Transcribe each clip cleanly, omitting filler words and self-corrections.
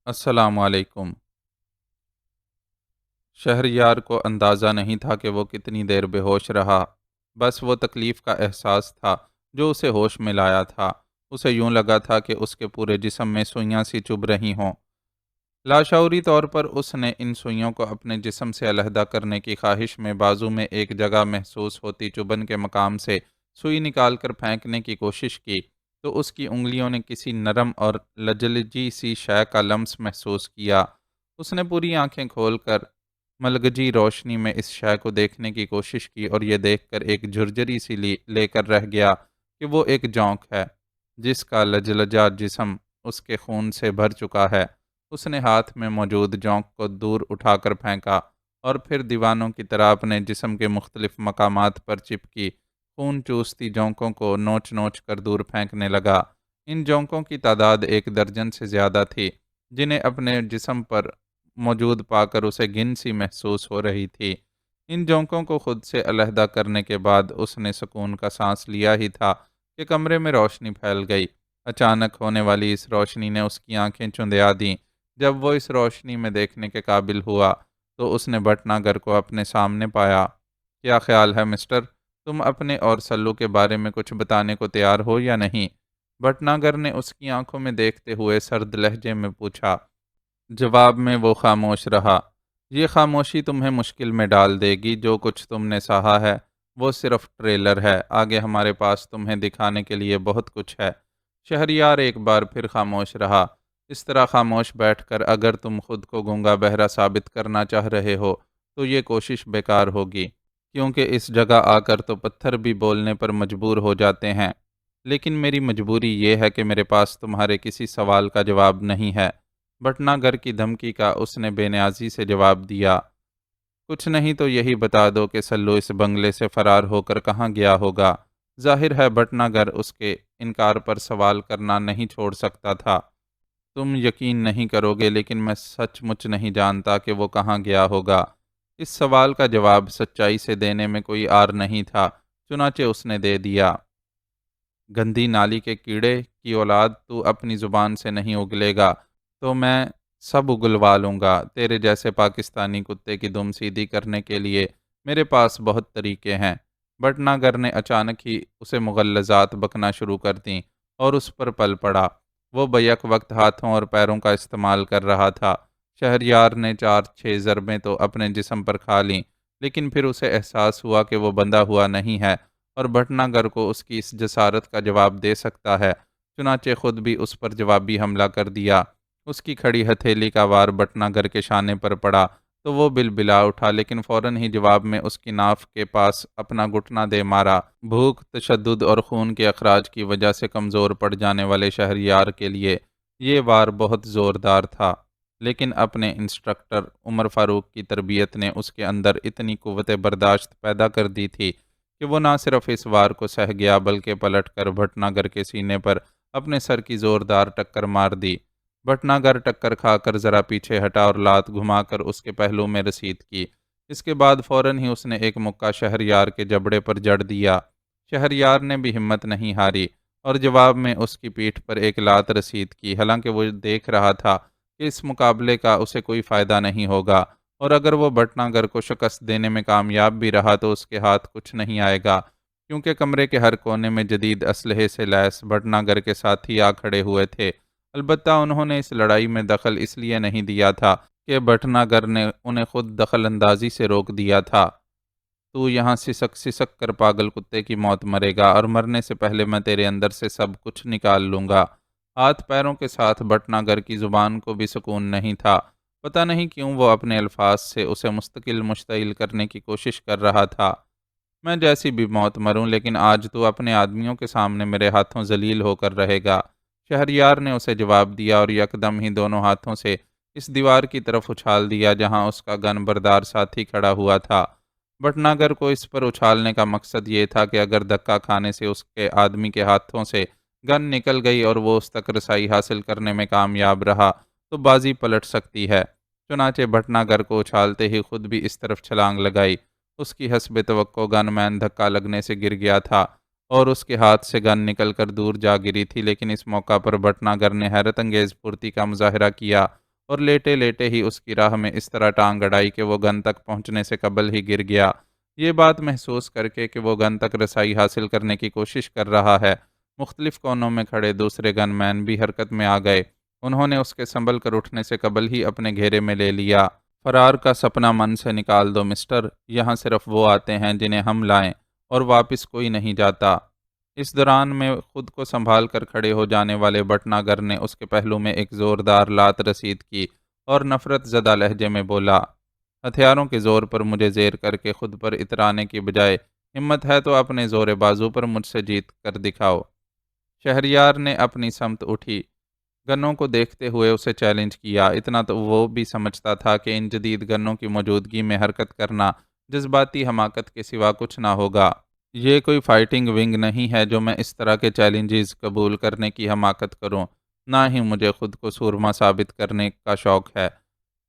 السلام علیکم۔ شہریار کو اندازہ نہیں تھا کہ وہ کتنی دیر بے ہوش رہا۔ بس وہ تکلیف کا احساس تھا جو اسے ہوش میں لایا تھا۔ اسے یوں لگا تھا کہ اس کے پورے جسم میں سوئیاں سی چبھ رہی ہوں۔ لاشعوری طور پر اس نے ان سوئیوں کو اپنے جسم سے علیحدہ کرنے کی خواہش میں بازو میں ایک جگہ محسوس ہوتی چبھن کے مقام سے سوئی نکال کر پھینکنے کی کوشش کی تو اس کی انگلیوں نے کسی نرم اور لجلجی سی شے کا لمس محسوس کیا۔ اس نے پوری آنکھیں کھول کر ملگجی روشنی میں اس شے کو دیکھنے کی کوشش کی اور یہ دیکھ کر ایک جھرجری سی لے کر رہ گیا کہ وہ ایک جونک ہے جس کا لجلجا جسم اس کے خون سے بھر چکا ہے۔ اس نے ہاتھ میں موجود جونک کو دور اٹھا کر پھینکا اور پھر دیوانوں کی طرح اپنے جسم کے مختلف مقامات پر چپکی خون چوستی جونکوں کو نوچ نوچ کر دور پھینکنے لگا۔ ان جونکوں کی تعداد 1 درجن سے زیادہ تھی جنہیں اپنے جسم پر موجود پا کر اسے گن سی محسوس ہو رہی تھی۔ ان جونکوں کو خود سے علیحدہ کرنے کے بعد اس نے سکون کا سانس لیا ہی تھا کہ کمرے میں روشنی پھیل گئی۔ اچانک ہونے والی اس روشنی نے اس کی آنکھیں چندیا دیں۔ جب وہ اس روشنی میں دیکھنے کے قابل ہوا تو اس نے بھٹناگر کو اپنے سامنے پایا۔ کیا خیال ہے مسٹر، تم اپنے اور سلو کے بارے میں کچھ بتانے کو تیار ہو یا نہیں؟ بھٹناگر نے اس کی آنکھوں میں دیکھتے ہوئے سرد لہجے میں پوچھا۔ جواب میں وہ خاموش رہا۔ یہ خاموشی تمہیں مشکل میں ڈال دے گی۔ جو کچھ تم نے سہا ہے وہ صرف ٹریلر ہے، آگے ہمارے پاس تمہیں دکھانے کے لیے بہت کچھ ہے۔ شہریار ایک بار پھر خاموش رہا۔ اس طرح خاموش بیٹھ کر اگر تم خود کو گونگا بہرا ثابت کرنا چاہ رہے ہو تو یہ کوشش بیکار ہوگی، کیونکہ اس جگہ آ کر تو پتھر بھی بولنے پر مجبور ہو جاتے ہیں۔ لیکن میری مجبوری یہ ہے کہ میرے پاس تمہارے کسی سوال کا جواب نہیں ہے۔ بھٹناگر کی دھمکی کا اس نے بے نیازی سے جواب دیا۔ کچھ نہیں تو یہی بتا دو کہ سلو اس بنگلے سے فرار ہو کر کہاں گیا ہوگا۔ ظاہر ہے بھٹناگر اس کے انکار پر سوال کرنا نہیں چھوڑ سکتا تھا۔ تم یقین نہیں کرو گے لیکن میں سچ مچ نہیں جانتا کہ وہ کہاں گیا ہوگا۔ اس سوال کا جواب سچائی سے دینے میں کوئی عار نہیں تھا، چنانچہ اس نے دے دیا۔ گندی نالی کے کیڑے کی اولاد، تو اپنی زبان سے نہیں اگلے گا تو میں سب اگلوا لوں گا۔ تیرے جیسے پاکستانی کتے کی دم سیدھی کرنے کے لیے میرے پاس بہت طریقے ہیں۔ بھٹناگر نے اچانک ہی اسے مغلظات بکنا شروع کر دیں اور اس پر پل پڑا۔ وہ بیک وقت ہاتھوں اور پیروں کا استعمال کر رہا تھا۔ شہریار نے 4-6 ضربیں تو اپنے جسم پر کھا لیں، لیکن پھر اسے احساس ہوا کہ وہ بندھا ہوا نہیں ہے اور بھٹناگر کو اس کی اس جسارت کا جواب دے سکتا ہے، چنانچہ خود بھی اس پر جوابی حملہ کر دیا۔ اس کی کھڑی ہتھیلی کا وار بھٹناگر کے شانے پر پڑا تو وہ بلبلا اٹھا، لیکن فوراً ہی جواب میں اس کی ناف کے پاس اپنا گھٹنا دے مارا۔ بھوک، تشدد اور خون کے اخراج کی وجہ سے کمزور پڑ جانے والے شہریار کے لیے یہ وار بہت زوردار تھا، لیکن اپنے انسٹرکٹر عمر فاروق کی تربیت نے اس کے اندر اتنی قوت برداشت پیدا کر دی تھی کہ وہ نہ صرف اس وار کو سہ گیا بلکہ پلٹ کر بھٹناگر کے سینے پر اپنے سر کی زوردار ٹکر مار دی۔ بھٹناگر ٹکر کھا کر ذرا پیچھے ہٹا اور لات گھما کر اس کے پہلو میں رسید کی۔ اس کے بعد فوراً ہی اس نے ایک مکہ شہریار کے جبڑے پر جڑ دیا۔ شہریار نے بھی ہمت نہیں ہاری اور جواب میں اس کی پیٹھ پر ایک لات رسید کی، حالانکہ وہ دیکھ رہا تھا کہ اس مقابلے کا اسے کوئی فائدہ نہیں ہوگا اور اگر وہ بھٹناگر کو شکست دینے میں کامیاب بھی رہا تو اس کے ہاتھ کچھ نہیں آئے گا، کیونکہ کمرے کے ہر کونے میں جدید اسلحے سے لیس بھٹناگر کے ساتھی آ کھڑے ہوئے تھے۔ البتہ انہوں نے اس لڑائی میں دخل اس لیے نہیں دیا تھا کہ بھٹناگر نے انہیں خود دخل اندازی سے روک دیا تھا۔ تو یہاں سسک سسک کر پاگل کتے کی موت مرے گا اور مرنے سے پہلے میں تیرے اندر سے سب کچھ نکال لوں گا۔ ہاتھ پیروں کے ساتھ بھٹناگر کی زبان کو بھی سکون نہیں تھا۔ پتہ نہیں کیوں وہ اپنے الفاظ سے اسے مستقل مشتعل کرنے کی کوشش کر رہا تھا۔ میں جیسی بھی موت مروں لیکن آج تو اپنے آدمیوں کے سامنے میرے ہاتھوں ذلیل ہو کر رہے گا۔ شہریار نے اسے جواب دیا اور یکدم ہی دونوں ہاتھوں سے اس دیوار کی طرف اچھال دیا جہاں اس کا گن بردار ساتھی کھڑا ہوا تھا۔ بھٹناگر کو اس پر اچھالنے کا مقصد یہ تھا کہ اگر دھکا کھانے سے اس کے آدمی کے ہاتھوں سے گن نکل گئی اور وہ اس تک رسائی حاصل کرنے میں کامیاب رہا تو بازی پلٹ سکتی ہے۔ چنانچہ بھٹناگر کو اچھالتے ہی خود بھی اس طرف چھلانگ لگائی۔ اس کی حسب توقع گن مین دھکا لگنے سے گر گیا تھا اور اس کے ہاتھ سے گن نکل کر دور جا گری تھی، لیکن اس موقع پر بھٹناگر نے حیرت انگیز پھرتی کا مظاہرہ کیا اور لیٹے لیٹے ہی اس کی راہ میں اس طرح ٹانگ اڑائی کہ وہ گن تک پہنچنے سے قبل ہی گر گیا۔ یہ بات محسوس کر کے کہ وہ گن تک رسائی حاصل کرنے کی کوشش کر رہا ہے، مختلف کونوں میں کھڑے دوسرے گن مین بھی حرکت میں آ گئے۔ انہوں نے اس کے سنبھل کر اٹھنے سے قبل ہی اپنے گھیرے میں لے لیا۔ فرار کا سپنا من سے نکال دو مسٹر، یہاں صرف وہ آتے ہیں جنہیں ہم لائیں، اور واپس کوئی نہیں جاتا۔ اس دوران میں خود کو سنبھال کر کھڑے ہو جانے والے بٹناگر نے اس کے پہلو میں ایک زوردار لات رسید کی اور نفرت زدہ لہجے میں بولا، ہتھیاروں کے زور پر مجھے زیر کر کے خود پر اترانے کی بجائے ہمت ہے تو اپنے زور بازو پر مجھ سے جیت کر دکھاؤ۔ شہریار نے اپنی سمت اٹھی، گنوں کو دیکھتے ہوئے اسے چیلنج کیا۔ اتنا تو وہ بھی سمجھتا تھا کہ ان جدید گنوں کی موجودگی میں حرکت کرنا جذباتی حماقت کے سوا کچھ نہ ہوگا۔ یہ کوئی فائٹنگ ونگ نہیں ہے جو میں اس طرح کے چیلنجز قبول کرنے کی حماقت کروں، نہ ہی مجھے خود کو سورما ثابت کرنے کا شوق ہے۔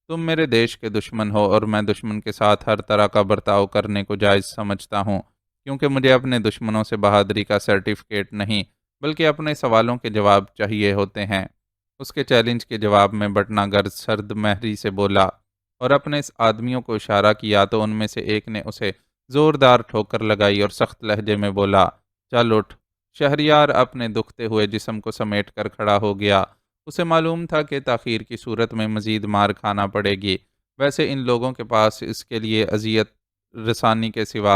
تم میرے دیش کے دشمن ہو اور میں دشمن کے ساتھ ہر طرح کا برتاؤ کرنے کو جائز سمجھتا ہوں، کیونکہ مجھے اپنے دشمنوں سے بہادری کا سرٹیفکیٹ نہیں بلکہ اپنے سوالوں کے جواب چاہیے ہوتے ہیں۔ اس کے چیلنج کے جواب میں بٹناگر سرد مہری سے بولا اور اپنے آدمیوں کو اشارہ کیا تو ان میں سے ایک نے اسے زوردار ٹھوکر لگائی اور سخت لہجے میں بولا، چل اٹھ۔ شہریار اپنے دکھتے ہوئے جسم کو سمیٹ کر کھڑا ہو گیا۔ اسے معلوم تھا کہ تاخیر کی صورت میں مزید مار کھانا پڑے گی۔ ویسے ان لوگوں کے پاس اس کے لیے اذیت رسانی کے سوا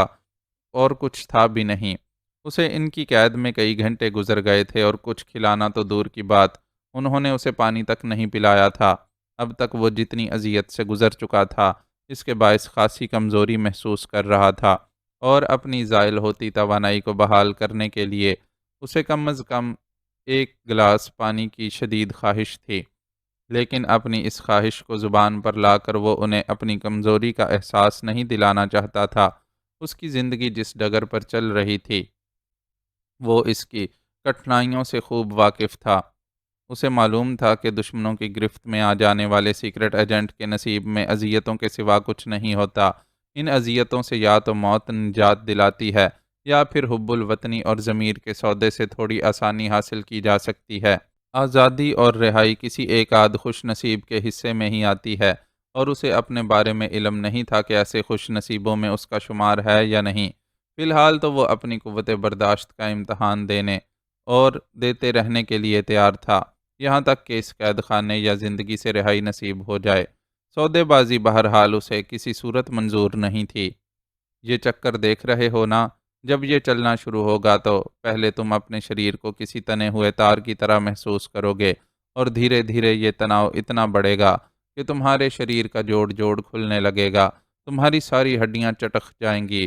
اور کچھ تھا بھی نہیں۔ اسے ان کی قید میں کئی گھنٹے گزر گئے تھے اور کچھ کھلانا تو دور کی بات، انہوں نے اسے پانی تک نہیں پلایا تھا۔ اب تک وہ جتنی اذیت سے گزر چکا تھا، اس کے باعث خاصی کمزوری محسوس کر رہا تھا، اور اپنی زائل ہوتی توانائی کو بحال کرنے کے لیے اسے کم از کم ایک گلاس پانی کی شدید خواہش تھی۔ لیکن اپنی اس خواہش کو زبان پر لا کر وہ انہیں اپنی کمزوری کا احساس نہیں دلانا چاہتا تھا۔ اس کی زندگی جس ڈگر پر چل رہی تھی، وہ اس کی کٹھنائیوں سے خوب واقف تھا۔ اسے معلوم تھا کہ دشمنوں کی گرفت میں آ جانے والے سیکرٹ ایجنٹ کے نصیب میں اذیتوں کے سوا کچھ نہیں ہوتا۔ ان اذیتوں سے یا تو موت نجات دلاتی ہے یا پھر حب الوطنی اور ضمیر کے سودے سے تھوڑی آسانی حاصل کی جا سکتی ہے۔ آزادی اور رہائی کسی ایک آدھ خوش نصیب کے حصے میں ہی آتی ہے، اور اسے اپنے بارے میں علم نہیں تھا کہ ایسے خوش نصیبوں میں اس کا شمار ہے یا نہیں۔ فی الحال تو وہ اپنی قوت برداشت کا امتحان دینے اور دیتے رہنے کے لیے تیار تھا، یہاں تک کہ اس قید خانے یا زندگی سے رہائی نصیب ہو جائے۔ سودے بازی بہرحال اسے کسی صورت منظور نہیں تھی۔ یہ چکر دیکھ رہے ہو نا، جب یہ چلنا شروع ہوگا تو پہلے تم اپنے شریر کو کسی تنے ہوئے تار کی طرح محسوس کرو گے، اور دھیرے دھیرے یہ تناؤ اتنا بڑھے گا کہ تمہارے شریر کا جوڑ جوڑ کھلنے لگے گا، تمہاری ساری ہڈیاں چٹک جائیں گی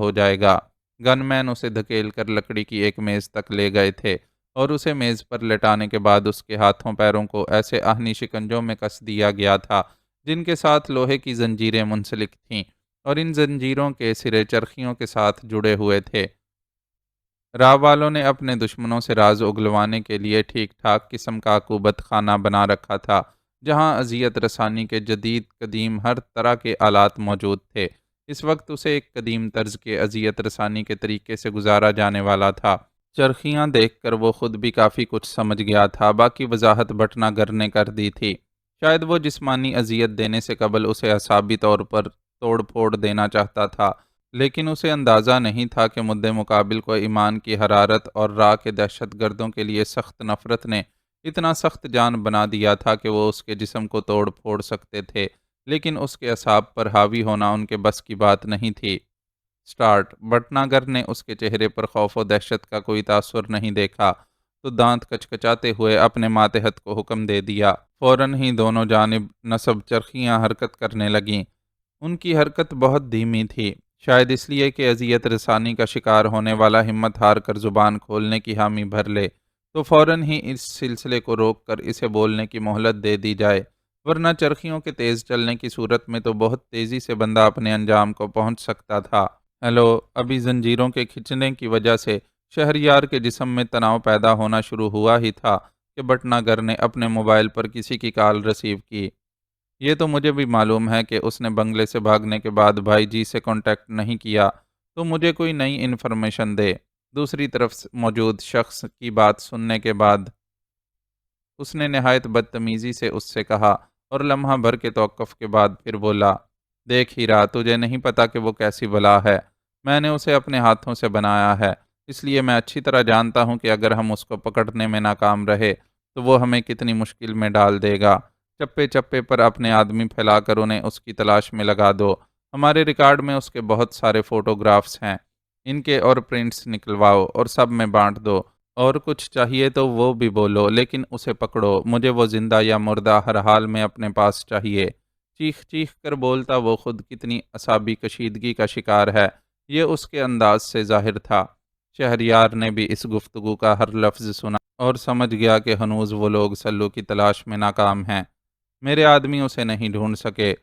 ہو جائے گا۔ گن مین اسے دھکیل کر لکڑی کی ایک میز تک لے گئے تھے، اور اسے میز پر لٹانے کے بعد اس کے ہاتھوں پیروں کو ایسے آہنی شکنجوں میں کس دیا گیا تھا جن کے ساتھ لوہے کی زنجیریں منسلک تھیں، اور ان زنجیروں کے سرے چرخیوں کے ساتھ جڑے ہوئے تھے۔ راہ والوں نے اپنے دشمنوں سے راز اگلوانے کے لیے ٹھیک ٹھاک قسم کا عقوبت خانہ بنا رکھا تھا، جہاں اذیت رسانی کے جدید قدیم ہر طرح کے آلات موجود تھے۔ اس وقت اسے ایک قدیم طرز کے اذیت رسانی کے طریقے سے گزارا جانے والا تھا۔ چرخیاں دیکھ کر وہ خود بھی کافی کچھ سمجھ گیا تھا، باقی وضاحت بٹناگر نے کر دی تھی۔ شاید وہ جسمانی اذیت دینے سے قبل اسے اعصابی طور پر توڑ پھوڑ دینا چاہتا تھا، لیکن اسے اندازہ نہیں تھا کہ مد مقابل کو ایمان کی حرارت اور راہ کے دہشت گردوں کے لیے سخت نفرت نے اتنا سخت جان بنا دیا تھا کہ وہ اس کے جسم کو توڑ پھوڑ سکتے تھے، لیکن اس کے اعصاب پر حاوی ہونا ان کے بس کی بات نہیں تھی۔ سٹارٹ۔ بٹناگر نے اس کے چہرے پر خوف و دہشت کا کوئی تاثر نہیں دیکھا تو دانت کچکچاتے ہوئے اپنے ماتحت کو حکم دے دیا۔ فوراً ہی دونوں جانب نصب چرخیاں حرکت کرنے لگیں۔ ان کی حرکت بہت دھیمی تھی، شاید اس لیے کہ اذیت رسانی کا شکار ہونے والا ہمت ہار کر زبان کھولنے کی حامی بھر لے تو فوراً ہی اس سلسلے کو روک کر اسے بولنے کی مہلت دے دی جائے، ورنہ چرخیوں کے تیز چلنے کی صورت میں تو بہت تیزی سے بندہ اپنے انجام کو پہنچ سکتا تھا۔ ہیلو۔ ابھی زنجیروں کے کھچنے کی وجہ سے شہریار کے جسم میں تناؤ پیدا ہونا شروع ہوا ہی تھا کہ بٹناگر نے اپنے موبائل پر کسی کی کال ریسیو کی۔ یہ تو مجھے بھی معلوم ہے کہ اس نے بنگلے سے بھاگنے کے بعد بھائی جی سے کانٹیکٹ نہیں کیا تو مجھے کوئی نئی انفارمیشن دے۔ دوسری طرف موجود شخص کی بات سننے کے بعد اس نے نہایت بدتمیزی سے اس سے کہا اور لمحہ بھر کے توقف کے بعد پھر بولا، دیکھ ہیرا، تجھے نہیں پتا کہ وہ کیسی بلا ہے۔ میں نے اسے اپنے ہاتھوں سے بنایا ہے، اس لیے میں اچھی طرح جانتا ہوں کہ اگر ہم اس کو پکڑنے میں ناکام رہے تو وہ ہمیں کتنی مشکل میں ڈال دے گا۔ چپے چپے پر اپنے آدمی پھیلا کر انہیں اس کی تلاش میں لگا دو۔ ہمارے ریکارڈ میں اس کے بہت سارے فوٹوگرافز ہیں، ان کے اور پرنٹس نکلواؤ اور سب میں بانٹ دو، اور کچھ چاہیے تو وہ بھی بولو، لیکن اسے پکڑو، مجھے وہ زندہ یا مردہ ہر حال میں اپنے پاس چاہیے۔ چیخ چیخ کر بولتا وہ خود کتنی اعصابی کشیدگی کا شکار ہے، یہ اس کے انداز سے ظاہر تھا۔ شہریار نے بھی اس گفتگو کا ہر لفظ سنا اور سمجھ گیا کہ ہنوز وہ لوگ سلو کی تلاش میں ناکام ہیں۔ میرے آدمی اسے نہیں ڈھونڈ سکے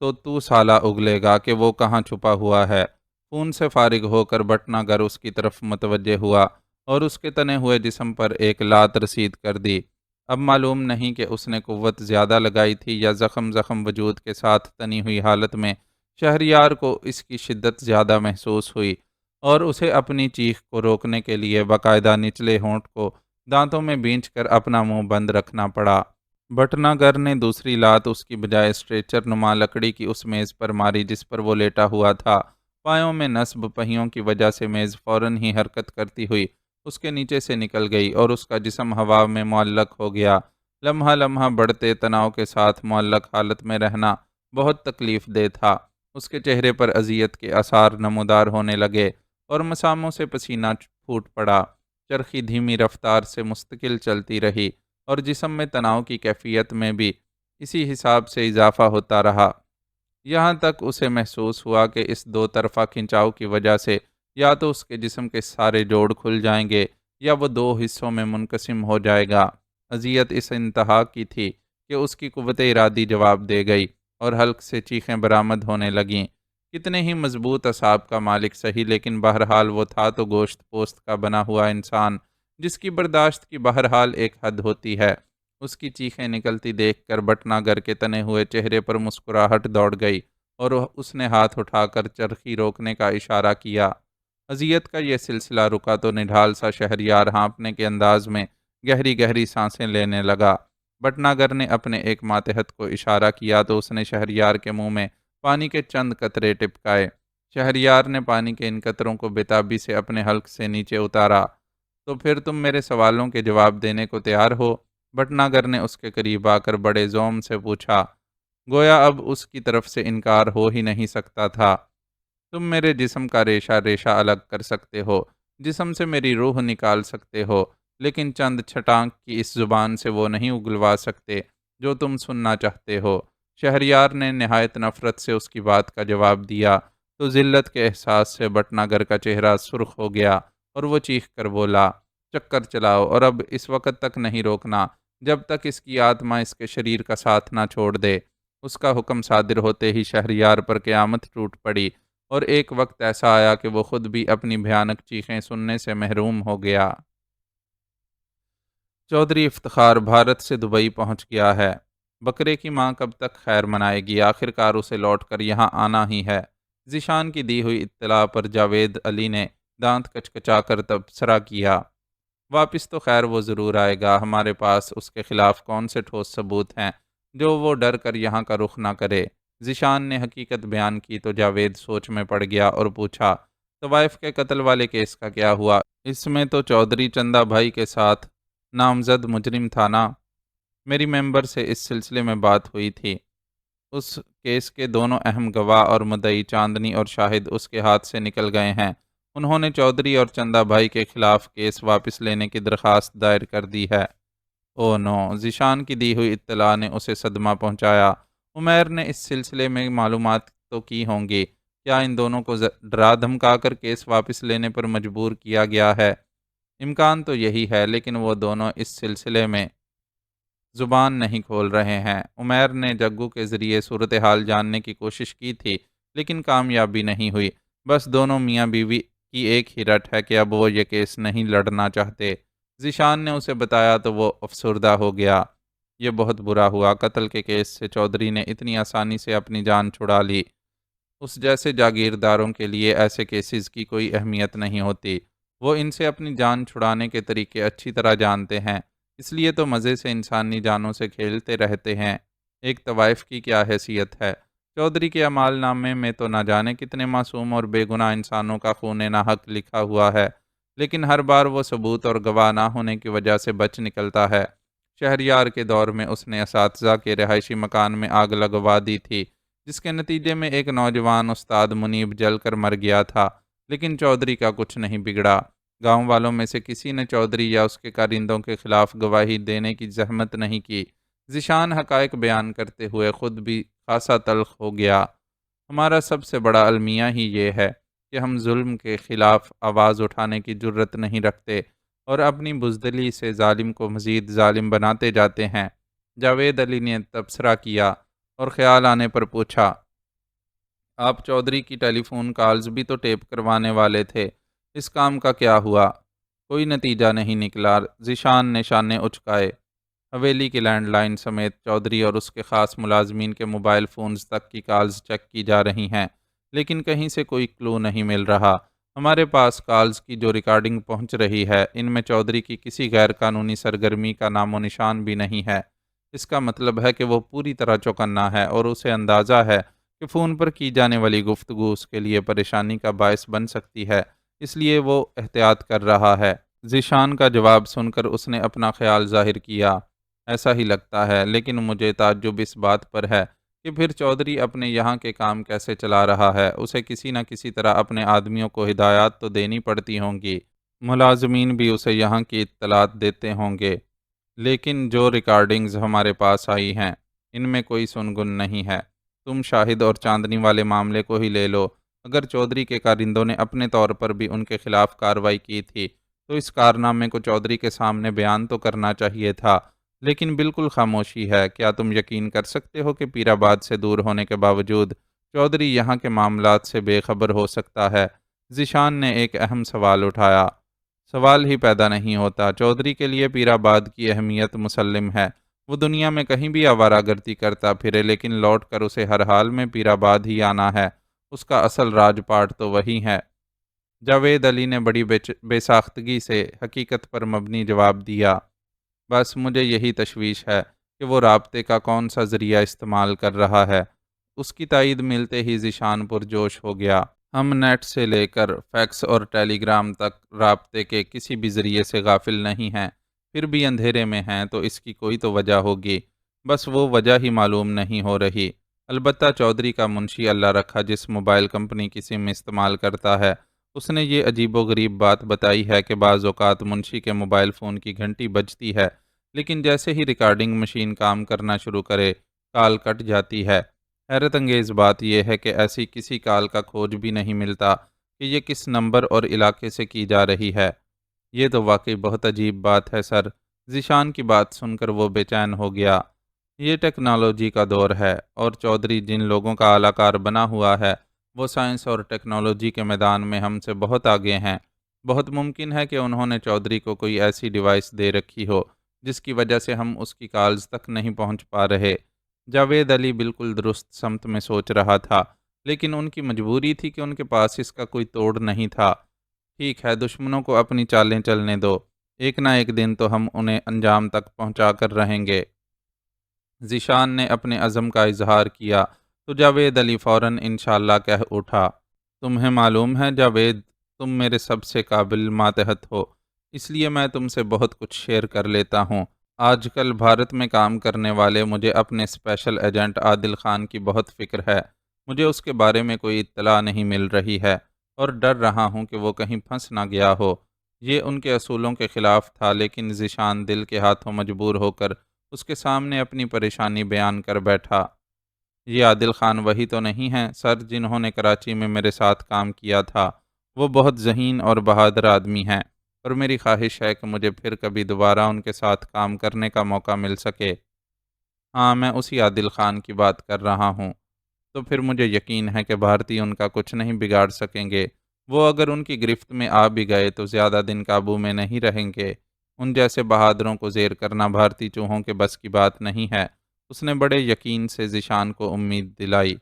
تو سالہ اگلے گا کہ وہ کہاں چھپا ہوا ہے۔ خون سے فارغ ہو کر بٹنا گر اس کی طرف متوجہ ہوا اور اس کے تنے ہوئے جسم پر ایک لات رسید کر دی۔ اب معلوم نہیں کہ اس نے قوت زیادہ لگائی تھی یا زخم وجود کے ساتھ تنی ہوئی حالت میں شہریار کو اس کی شدت زیادہ محسوس ہوئی اور اسے اپنی چیخ کو روکنے کے لیے باقاعدہ نچلے ہونٹ کو دانتوں میں بینچ کر اپنا منہ بند رکھنا پڑا۔ بٹنا گر نے دوسری لات اس کی بجائے اسٹریچر نما لکڑی کی اس میز پر ماری جس پر وہ لیٹا ہوا تھا۔ پایوں میں نصب پہیوں کی وجہ سے میز فوراً ہی حرکت کرتی ہوئی اس کے نیچے سے نکل گئی اور اس کا جسم ہوا میں معلق ہو گیا۔ لمحہ لمحہ بڑھتے تناؤ کے ساتھ معلق حالت میں رہنا بہت تکلیف دہ تھا۔ اس کے چہرے پر اذیت کے آثار نمودار ہونے لگے اور مساموں سے پسینہ پھوٹ پڑا۔ چرخی دھیمی رفتار سے مستقل چلتی رہی اور جسم میں تناؤ کی کیفیت میں بھی اسی حساب سے اضافہ ہوتا رہا، یہاں تک اسے محسوس ہوا کہ اس دو طرفہ کھنچاؤ کی وجہ سے یا تو اس کے جسم کے سارے جوڑ کھل جائیں گے یا وہ دو حصوں میں منقسم ہو جائے گا۔ اذیت اس انتہا کی تھی کہ اس کی قوت ارادی جواب دے گئی اور حلق سے چیخیں برآمد ہونے لگیں۔ کتنے ہی مضبوط اعصاب کا مالک سہی، لیکن بہرحال وہ تھا تو گوشت پوست کا بنا ہوا انسان جس کی برداشت کی بہرحال ایک حد ہوتی ہے۔ اس کی چیخیں نکلتی دیکھ کر بٹنا گر کے تنے ہوئے چہرے پر مسکراہٹ دوڑ گئی اور اس نے ہاتھ اٹھا کر چرخی روکنے کا اشارہ کیا۔ اذیت کا یہ سلسلہ رکا تو نڈھال سا شہریار ہانپنے کے انداز میں گہری گہری سانسیں لینے لگا۔ بٹنا گر نے اپنے ایک ماتحت کو اشارہ کیا تو اس نے شہریار کے منہ میں پانی کے چند قطرے ٹپکائے۔ شہریار نے پانی کے ان قطروں کو بےتابی سے اپنے حلق سے نیچے اتارا۔ تو پھر تم میرے سوالوں کے جواب دینے کو تیار ہو؟ بٹنا گر نے اس کے قریب آ کر بڑے زوم سے پوچھا، گویا اب اس کی طرف سے انکار ہو ہی نہیں سکتا تھا۔ تم میرے جسم کا ریشہ ریشہ الگ کر سکتے ہو، جسم سے میری روح نکال سکتے ہو، لیکن چند چھٹانک کی اس زبان سے وہ نہیں اگلوا سکتے جو تم سننا چاہتے ہو۔ شہریار نے نہایت نفرت سے اس کی بات کا جواب دیا تو ذلت کے احساس سے بٹنا گر کا چہرہ سرخ ہو گیا اور وہ چیخ کر بولا، چکر چلاؤ اور اب اس وقت تک نہیں روکنا جب تک اس کی آتما اس کے شریر کا ساتھ نہ چھوڑ دے۔ اس کا حکم صادر ہوتے ہی شہریار پر قیامت ٹوٹ پڑی اور ایک وقت ایسا آیا کہ وہ خود بھی اپنی بھیانک چیخیں سننے سے محروم ہو گیا۔ چودھری افتخار بھارت سے دبئی پہنچ گیا ہے۔ بکرے کی ماں کب تک خیر منائے گی؟ آخر کار اسے لوٹ کر یہاں آنا ہی ہے۔ ذیشان کی دی ہوئی اطلاع پر جاوید علی نے دانت کچکچا کر تبصرہ کیا، واپس تو خیر وہ ضرور آئے گا، ہمارے پاس اس کے خلاف کون سے ٹھوس ثبوت ہیں جو وہ ڈر کر یہاں کا رخ نہ کرے؟ ذیشان نے حقیقت بیان کی تو جاوید سوچ میں پڑ گیا اور پوچھا، طوائف کے قتل والے کیس کا کیا ہوا؟ اس میں تو چودھری چندا بھائی کے ساتھ نامزد مجرم تھا نا؟ میری ممبر سے اس سلسلے میں بات ہوئی تھی۔ اس کیس کے دونوں اہم گواہ اور مدعی چاندنی اور شاہد اس کے ہاتھ سے نکل گئے ہیں۔ انہوں نے چودھری اور چندا بھائی کے خلاف کیس واپس لینے کی درخواست دائر کر دی ہے۔ او نو! ذیشان کی دی ہوئی اطلاع نے اسے صدمہ پہنچایا۔ عمیر نے اس سلسلے میں معلومات تو کی ہوں گی، کیا ان دونوں کو ڈرا دھمکا کر کیس واپس لینے پر مجبور کیا گیا ہے؟ امکان تو یہی ہے، لیکن وہ دونوں اس سلسلے میں زبان نہیں کھول رہے ہیں۔ عمیر نے جگو کے ذریعے صورتحال جاننے کی کوشش کی تھی، لیکن کامیابی نہیں ہوئی۔ بس دونوں میاں بیوی کی ایک ہی رٹ ہے کہ اب وہ یہ کیس نہیں لڑنا چاہتے۔ ذیشان نے اسے بتایا تو وہ افسردہ ہو گیا۔ یہ بہت برا ہوا، قتل کے کیس سے چودھری نے اتنی آسانی سے اپنی جان چھڑا لی۔ اس جیسے جاگیرداروں کے لیے ایسے کیسز کی کوئی اہمیت نہیں ہوتی، وہ ان سے اپنی جان چھڑانے کے طریقے اچھی طرح جانتے ہیں۔ اس لیے تو مزے سے انسانی جانوں سے کھیلتے رہتے ہیں۔ ایک طوائف کی کیا حیثیت ہے؟ چودھری کے اعمال نامے میں تو نہ جانے کتنے معصوم اور بے گناہ انسانوں کا خون ناحق لکھا ہوا ہے، لیکن ہر بار وہ ثبوت اور گواہ نہ ہونے کی وجہ سے بچ نکلتا ہے۔ شہریار کے دور میں اس نے اساتذہ کے رہائشی مکان میں آگ لگوا دی تھی، جس کے نتیجے میں ایک نوجوان استاد منیب جل کر مر گیا تھا، لیکن چودھری کا کچھ نہیں بگڑا۔ گاؤں والوں میں سے کسی نے چودھری یا اس کے کارندوں کے خلاف گواہی دینے کی زحمت نہیں کی۔ ذیشان حقائق بیان کرتے ہوئے خود بھی خاصا تلخ ہو گیا۔ ہمارا سب سے بڑا المیہ ہی یہ ہے کہ ہم ظلم کے خلاف آواز اٹھانے کی جرت نہیں رکھتے اور اپنی بزدلی سے ظالم کو مزید ظالم بناتے جاتے ہیں۔ جاوید علی نے تبصرہ کیا اور خیال آنے پر پوچھا، آپ چودھری کی ٹیلی فون کالز بھی تو ٹیپ کروانے والے تھے، اس کام کا کیا ہوا؟ کوئی نتیجہ نہیں نکلا۔ ذیشان نے شانے اچکائے۔ حویلی کے لینڈ لائن سمیت چودھری اور اس کے خاص ملازمین کے موبائل فونز تک کی کالز چیک کی جا رہی ہیں، لیکن کہیں سے کوئی کلو نہیں مل رہا۔ ہمارے پاس کالز کی جو ریکارڈنگ پہنچ رہی ہے، ان میں چودھری کی کسی غیر قانونی سرگرمی کا نام و نشان بھی نہیں ہے۔ اس کا مطلب ہے کہ وہ پوری طرح چوکنا ہے اور اسے اندازہ ہے کہ فون پر کی جانے والی گفتگو اس کے لیے پریشانی کا باعث بن سکتی ہے، اس لیے وہ احتیاط کر رہا ہے۔ ذیشان کا جواب سن کر اس نے اپنا خیال ظاہر کیا، ایسا ہی لگتا ہے، لیکن مجھے تعجب اس بات پر ہے کہ پھر چودھری اپنے یہاں کے کام کیسے چلا رہا ہے۔ اسے کسی نہ کسی طرح اپنے آدمیوں کو ہدایات تو دینی پڑتی ہوں گی، ملازمین بھی اسے یہاں کی اطلاعات دیتے ہوں گے، لیکن جو ریکارڈنگز ہمارے پاس آئی ہیں ان میں کوئی سنگن نہیں ہے۔ تم شاہد اور چاندنی والے معاملے کو ہی لے لو، اگر چودھری کے کارندوں نے اپنے طور پر بھی ان کے خلاف کارروائی کی تھی تو اس کارنامے کو چودھری کے سامنے بیان تو کرنا چاہیے تھا، لیکن بالکل خاموشی ہے۔ کیا تم یقین کر سکتے ہو کہ پیر آباد سے دور ہونے کے باوجود چودھری یہاں کے معاملات سے بے خبر ہو سکتا ہے؟ ذیشان نے ایک اہم سوال اٹھایا۔ سوال ہی پیدا نہیں ہوتا۔ چودھری کے لیے پیر آباد کی اہمیت مسلم ہے۔ وہ دنیا میں کہیں بھی آوارہ گردی کرتا پھرے، لیکن لوٹ کر اسے ہر حال میں پیر آباد ہی آنا ہے۔ اس کا اصل راج پاٹ تو وہی ہے۔ جاوید علی نے بڑی بے ساختگی سے حقیقت پر مبنی جواب دیا۔ بس مجھے یہی تشویش ہے کہ وہ رابطے کا کون سا ذریعہ استعمال کر رہا ہے۔ اس کی تائید ملتے ہی ذیشان پرجوش ہو گیا۔ ہم نیٹ سے لے کر فیکس اور ٹیلی گرام تک رابطے کے کسی بھی ذریعے سے غافل نہیں ہیں، پھر بھی اندھیرے میں ہیں، تو اس کی کوئی تو وجہ ہوگی، بس وہ وجہ ہی معلوم نہیں ہو رہی۔ البتہ چودھری کا منشی اللہ رکھا جس موبائل کمپنی کی سم استعمال کرتا ہے، اس نے یہ عجیب و غریب بات بتائی ہے کہ بعض اوقات منشی کے موبائل فون کی گھنٹی بجتی ہے، لیکن جیسے ہی ریکارڈنگ مشین کام کرنا شروع کرے کال کٹ جاتی ہے۔ حیرت انگیز بات یہ ہے کہ ایسی کسی کال کا کھوج بھی نہیں ملتا کہ یہ کس نمبر اور علاقے سے کی جا رہی ہے۔ یہ تو واقعی بہت عجیب بات ہے سر۔ ذیشان کی بات سن کر وہ بے چین ہو گیا۔ یہ ٹیکنالوجی کا دور ہے اور چودھری جن لوگوں کا اعلی کار بنا ہوا ہے وہ سائنس اور ٹیکنالوجی کے میدان میں ہم سے بہت آگے ہیں۔ بہت ممکن ہے کہ انہوں نے چودھری کو کوئی ایسی ڈیوائس دے رکھی ہو جس کی وجہ سے ہم اس کی کالز تک نہیں پہنچ پا رہے۔ جاوید علی بالکل درست سمت میں سوچ رہا تھا، لیکن ان کی مجبوری تھی کہ ان کے پاس اس کا کوئی توڑ نہیں تھا۔ ٹھیک ہے، دشمنوں کو اپنی چالیں چلنے دو، ایک نہ ایک دن تو ہم انہیں انجام تک پہنچا کر رہیں گے۔ ذیشان نے اپنے عزم کا اظہار کیا تو جاوید علی فوراً انشاءاللہ کہہ اٹھا۔ تمہیں معلوم ہے جاوید، تم میرے سب سے قابل ماتحت ہو، اس لیے میں تم سے بہت کچھ شیئر کر لیتا ہوں۔ آج کل بھارت میں کام کرنے والے مجھے اپنے اسپیشل ایجنٹ عادل خان کی بہت فکر ہے۔ مجھے اس کے بارے میں کوئی اطلاع نہیں مل رہی ہے اور ڈر رہا ہوں کہ وہ کہیں پھنس نہ گیا ہو۔ یہ ان کے اصولوں کے خلاف تھا، لیکن ذیشان دل کے ہاتھوں مجبور ہو کر اس کے سامنے اپنی پریشانی بیان کر بیٹھا۔ یہ عادل خان وہی تو نہیں ہیں سر جنہوں نے کراچی میں میرے ساتھ کام کیا تھا؟ وہ بہت ذہین اور بہادر آدمی ہیں اور میری خواہش ہے کہ مجھے پھر کبھی دوبارہ ان کے ساتھ کام کرنے کا موقع مل سکے۔ ہاں، میں اسی عادل خان کی بات کر رہا ہوں۔ تو پھر مجھے یقین ہے کہ بھارتی ان کا کچھ نہیں بگاڑ سکیں گے۔ وہ اگر ان کی گرفت میں آ بھی گئے تو زیادہ دن قابو میں نہیں رہیں گے۔ ان جیسے بہادروں کو زیر کرنا بھارتی چوہوں کے بس کی بات نہیں ہے۔ اس نے بڑے یقین سے ذیشان کو امید دلائی۔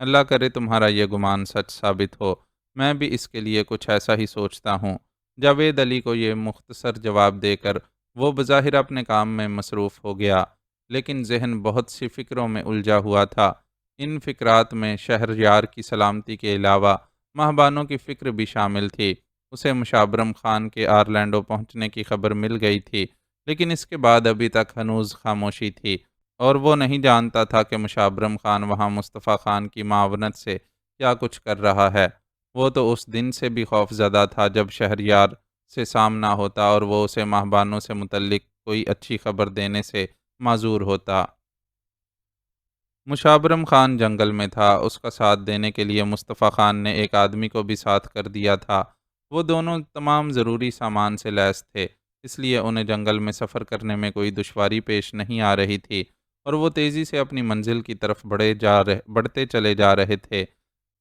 اللہ کرے تمہارا یہ گمان سچ ثابت ہو، میں بھی اس کے لیے کچھ ایسا ہی سوچتا ہوں۔ جاوید علی کو یہ مختصر جواب دے کر وہ بظاہر اپنے کام میں مصروف ہو گیا، لیکن ذہن بہت سی فکروں میں الجھا ہوا تھا۔ ان فکرات میں شہریار کی سلامتی کے علاوہ ماہبانوں کی فکر بھی شامل تھی۔ اسے مشابرم خان کے آرلینڈو پہنچنے کی خبر مل گئی تھی، لیکن اس کے بعد ابھی تک ہنوز خاموشی تھی، اور وہ نہیں جانتا تھا کہ مشابرم خان وہاں مصطفیٰ خان کی معاونت سے کیا کچھ کر رہا ہے۔ وہ تو اس دن سے بھی خوف زدہ تھا جب شہریار سے سامنا ہوتا اور وہ اسے ماہبانوں سے متعلق کوئی اچھی خبر دینے سے معذور ہوتا۔ مشابرم خان جنگل میں تھا۔ اس کا ساتھ دینے کے لیے مصطفیٰ خان نے ایک آدمی کو بھی ساتھ کر دیا تھا۔ وہ دونوں تمام ضروری سامان سے لیس تھے، اس لیے انہیں جنگل میں سفر کرنے میں کوئی دشواری پیش نہیں آ رہی تھی، اور وہ تیزی سے اپنی منزل کی طرف بڑھتے چلے جا رہے تھے۔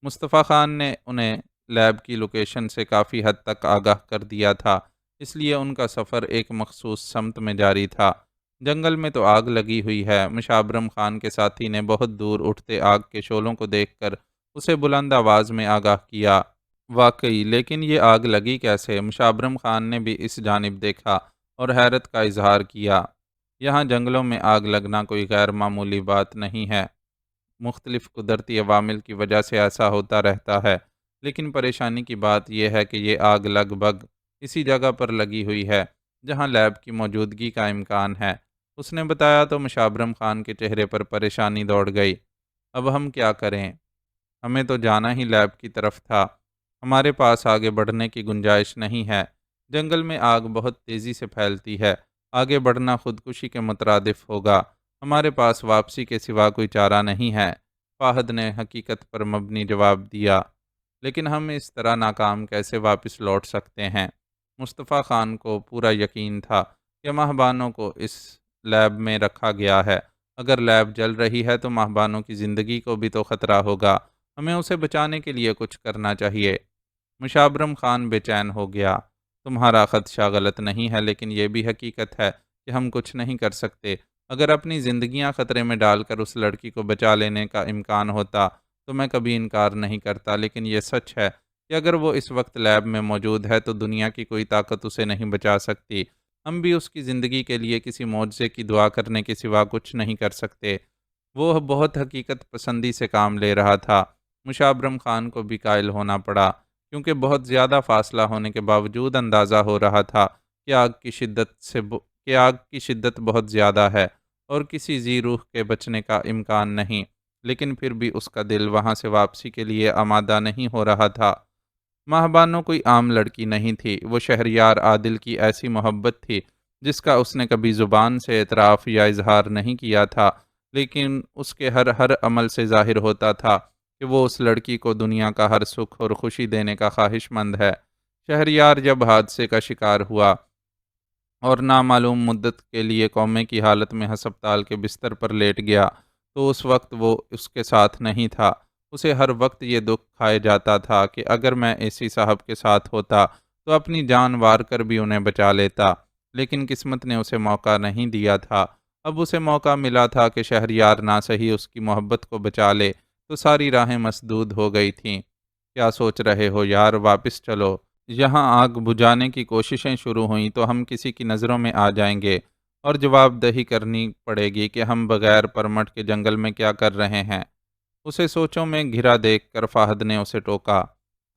مصطفیٰ خان نے انہیں لیب کی لوکیشن سے کافی حد تک آگاہ کر دیا تھا، اس لیے ان کا سفر ایک مخصوص سمت میں جاری تھا۔ جنگل میں تو آگ لگی ہوئی ہے۔ مشابرم خان کے ساتھی نے بہت دور اٹھتے آگ کے شعلوں کو دیکھ کر اسے بلند آواز میں آگاہ کیا۔ واقعی، لیکن یہ آگ لگی کیسے؟ مشابرم خان نے بھی اس جانب دیکھا اور حیرت کا اظہار کیا۔ یہاں جنگلوں میں آگ لگنا کوئی غیر معمولی بات نہیں ہے۔ مختلف قدرتی عوامل کی وجہ سے ایسا ہوتا رہتا ہے، لیکن پریشانی کی بات یہ ہے کہ یہ آگ لگ بھگ اسی جگہ پر لگی ہوئی ہے جہاں لیب کی موجودگی کا امکان ہے۔ اس نے بتایا تو مشابرم خان کے چہرے پر پریشانی دوڑ گئی۔ اب ہم کیا کریں؟ ہمیں تو جانا ہی لیب کی طرف تھا۔ ہمارے پاس آگے بڑھنے کی گنجائش نہیں ہے۔ جنگل میں آگ بہت تیزی سے پھیلتی ہے۔ آگے بڑھنا خودکشی کے مترادف ہوگا۔ ہمارے پاس واپسی کے سوا کوئی چارہ نہیں ہے۔ فاہد نے حقیقت پر مبنی جواب دیا۔ لیکن ہم اس طرح ناکام کیسے واپس لوٹ سکتے ہیں؟ مصطفیٰ خان کو پورا یقین تھا کہ ماہبانوں کو اس لیب میں رکھا گیا ہے۔ اگر لیب جل رہی ہے تو ماہبانوں کی زندگی کو بھی تو خطرہ ہوگا۔ ہمیں اسے بچانے کے لیے کچھ کرنا چاہیے۔ مشابرم خان بے چین ہو گیا۔ تمہارا خدشہ غلط نہیں ہے، لیکن یہ بھی حقیقت ہے کہ ہم کچھ نہیں کر سکتے۔ اگر اپنی زندگیاں خطرے میں ڈال کر اس لڑکی کو بچا لینے کا امکان ہوتا تو میں کبھی انکار نہیں کرتا، لیکن یہ سچ ہے کہ اگر وہ اس وقت لیب میں موجود ہے تو دنیا کی کوئی طاقت اسے نہیں بچا سکتی۔ ہم بھی اس کی زندگی کے لیے کسی معجزے کی دعا کرنے کے سوا کچھ نہیں کر سکتے۔ وہ بہت حقیقت پسندی سے کام لے رہا تھا۔ مشابرم خان کو بھی قائل ہونا پڑا، کیونکہ بہت زیادہ فاصلہ ہونے کے باوجود اندازہ ہو رہا تھا کہ آگ کی شدت بہت زیادہ ہے اور کسی ذی روح کے بچنے کا امکان نہیں، لیکن پھر بھی اس کا دل وہاں سے واپسی کے لیے آمادہ نہیں ہو رہا تھا۔ ماہبانو کوئی عام لڑکی نہیں تھی، وہ شہریار عادل کی ایسی محبت تھی جس کا اس نے کبھی زبان سے اعتراف یا اظہار نہیں کیا تھا، لیکن اس کے ہر عمل سے ظاہر ہوتا تھا کہ وہ اس لڑکی کو دنیا کا ہر سکھ اور خوشی دینے کا خواہش مند ہے۔ شہریار جب حادثے کا شکار ہوا اور نامعلوم مدت کے لیے کومے کی حالت میں ہسپتال کے بستر پر لیٹ گیا تو اس وقت وہ اس کے ساتھ نہیں تھا۔ اسے ہر وقت یہ دکھ کھائے جاتا تھا کہ اگر میں اسی صاحب کے ساتھ ہوتا تو اپنی جان وار کر بھی انہیں بچا لیتا، لیکن قسمت نے اسے موقع نہیں دیا تھا۔ اب اسے موقع ملا تھا کہ شہریار نہ صحیح اس کی محبت کو بچا لے تو ساری راہیں مسدود ہو گئی تھیں۔ کیا سوچ رہے ہو یار؟ واپس چلو۔ یہاں آگ بجھانے کی کوششیں شروع ہوئیں تو ہم کسی کی نظروں میں آ جائیں گے اور جواب دہی کرنی پڑے گی کہ ہم بغیر پرمٹ کے جنگل میں کیا کر رہے ہیں۔ اسے سوچوں میں گھرا دیکھ کر فاہد نے اسے ٹوکا۔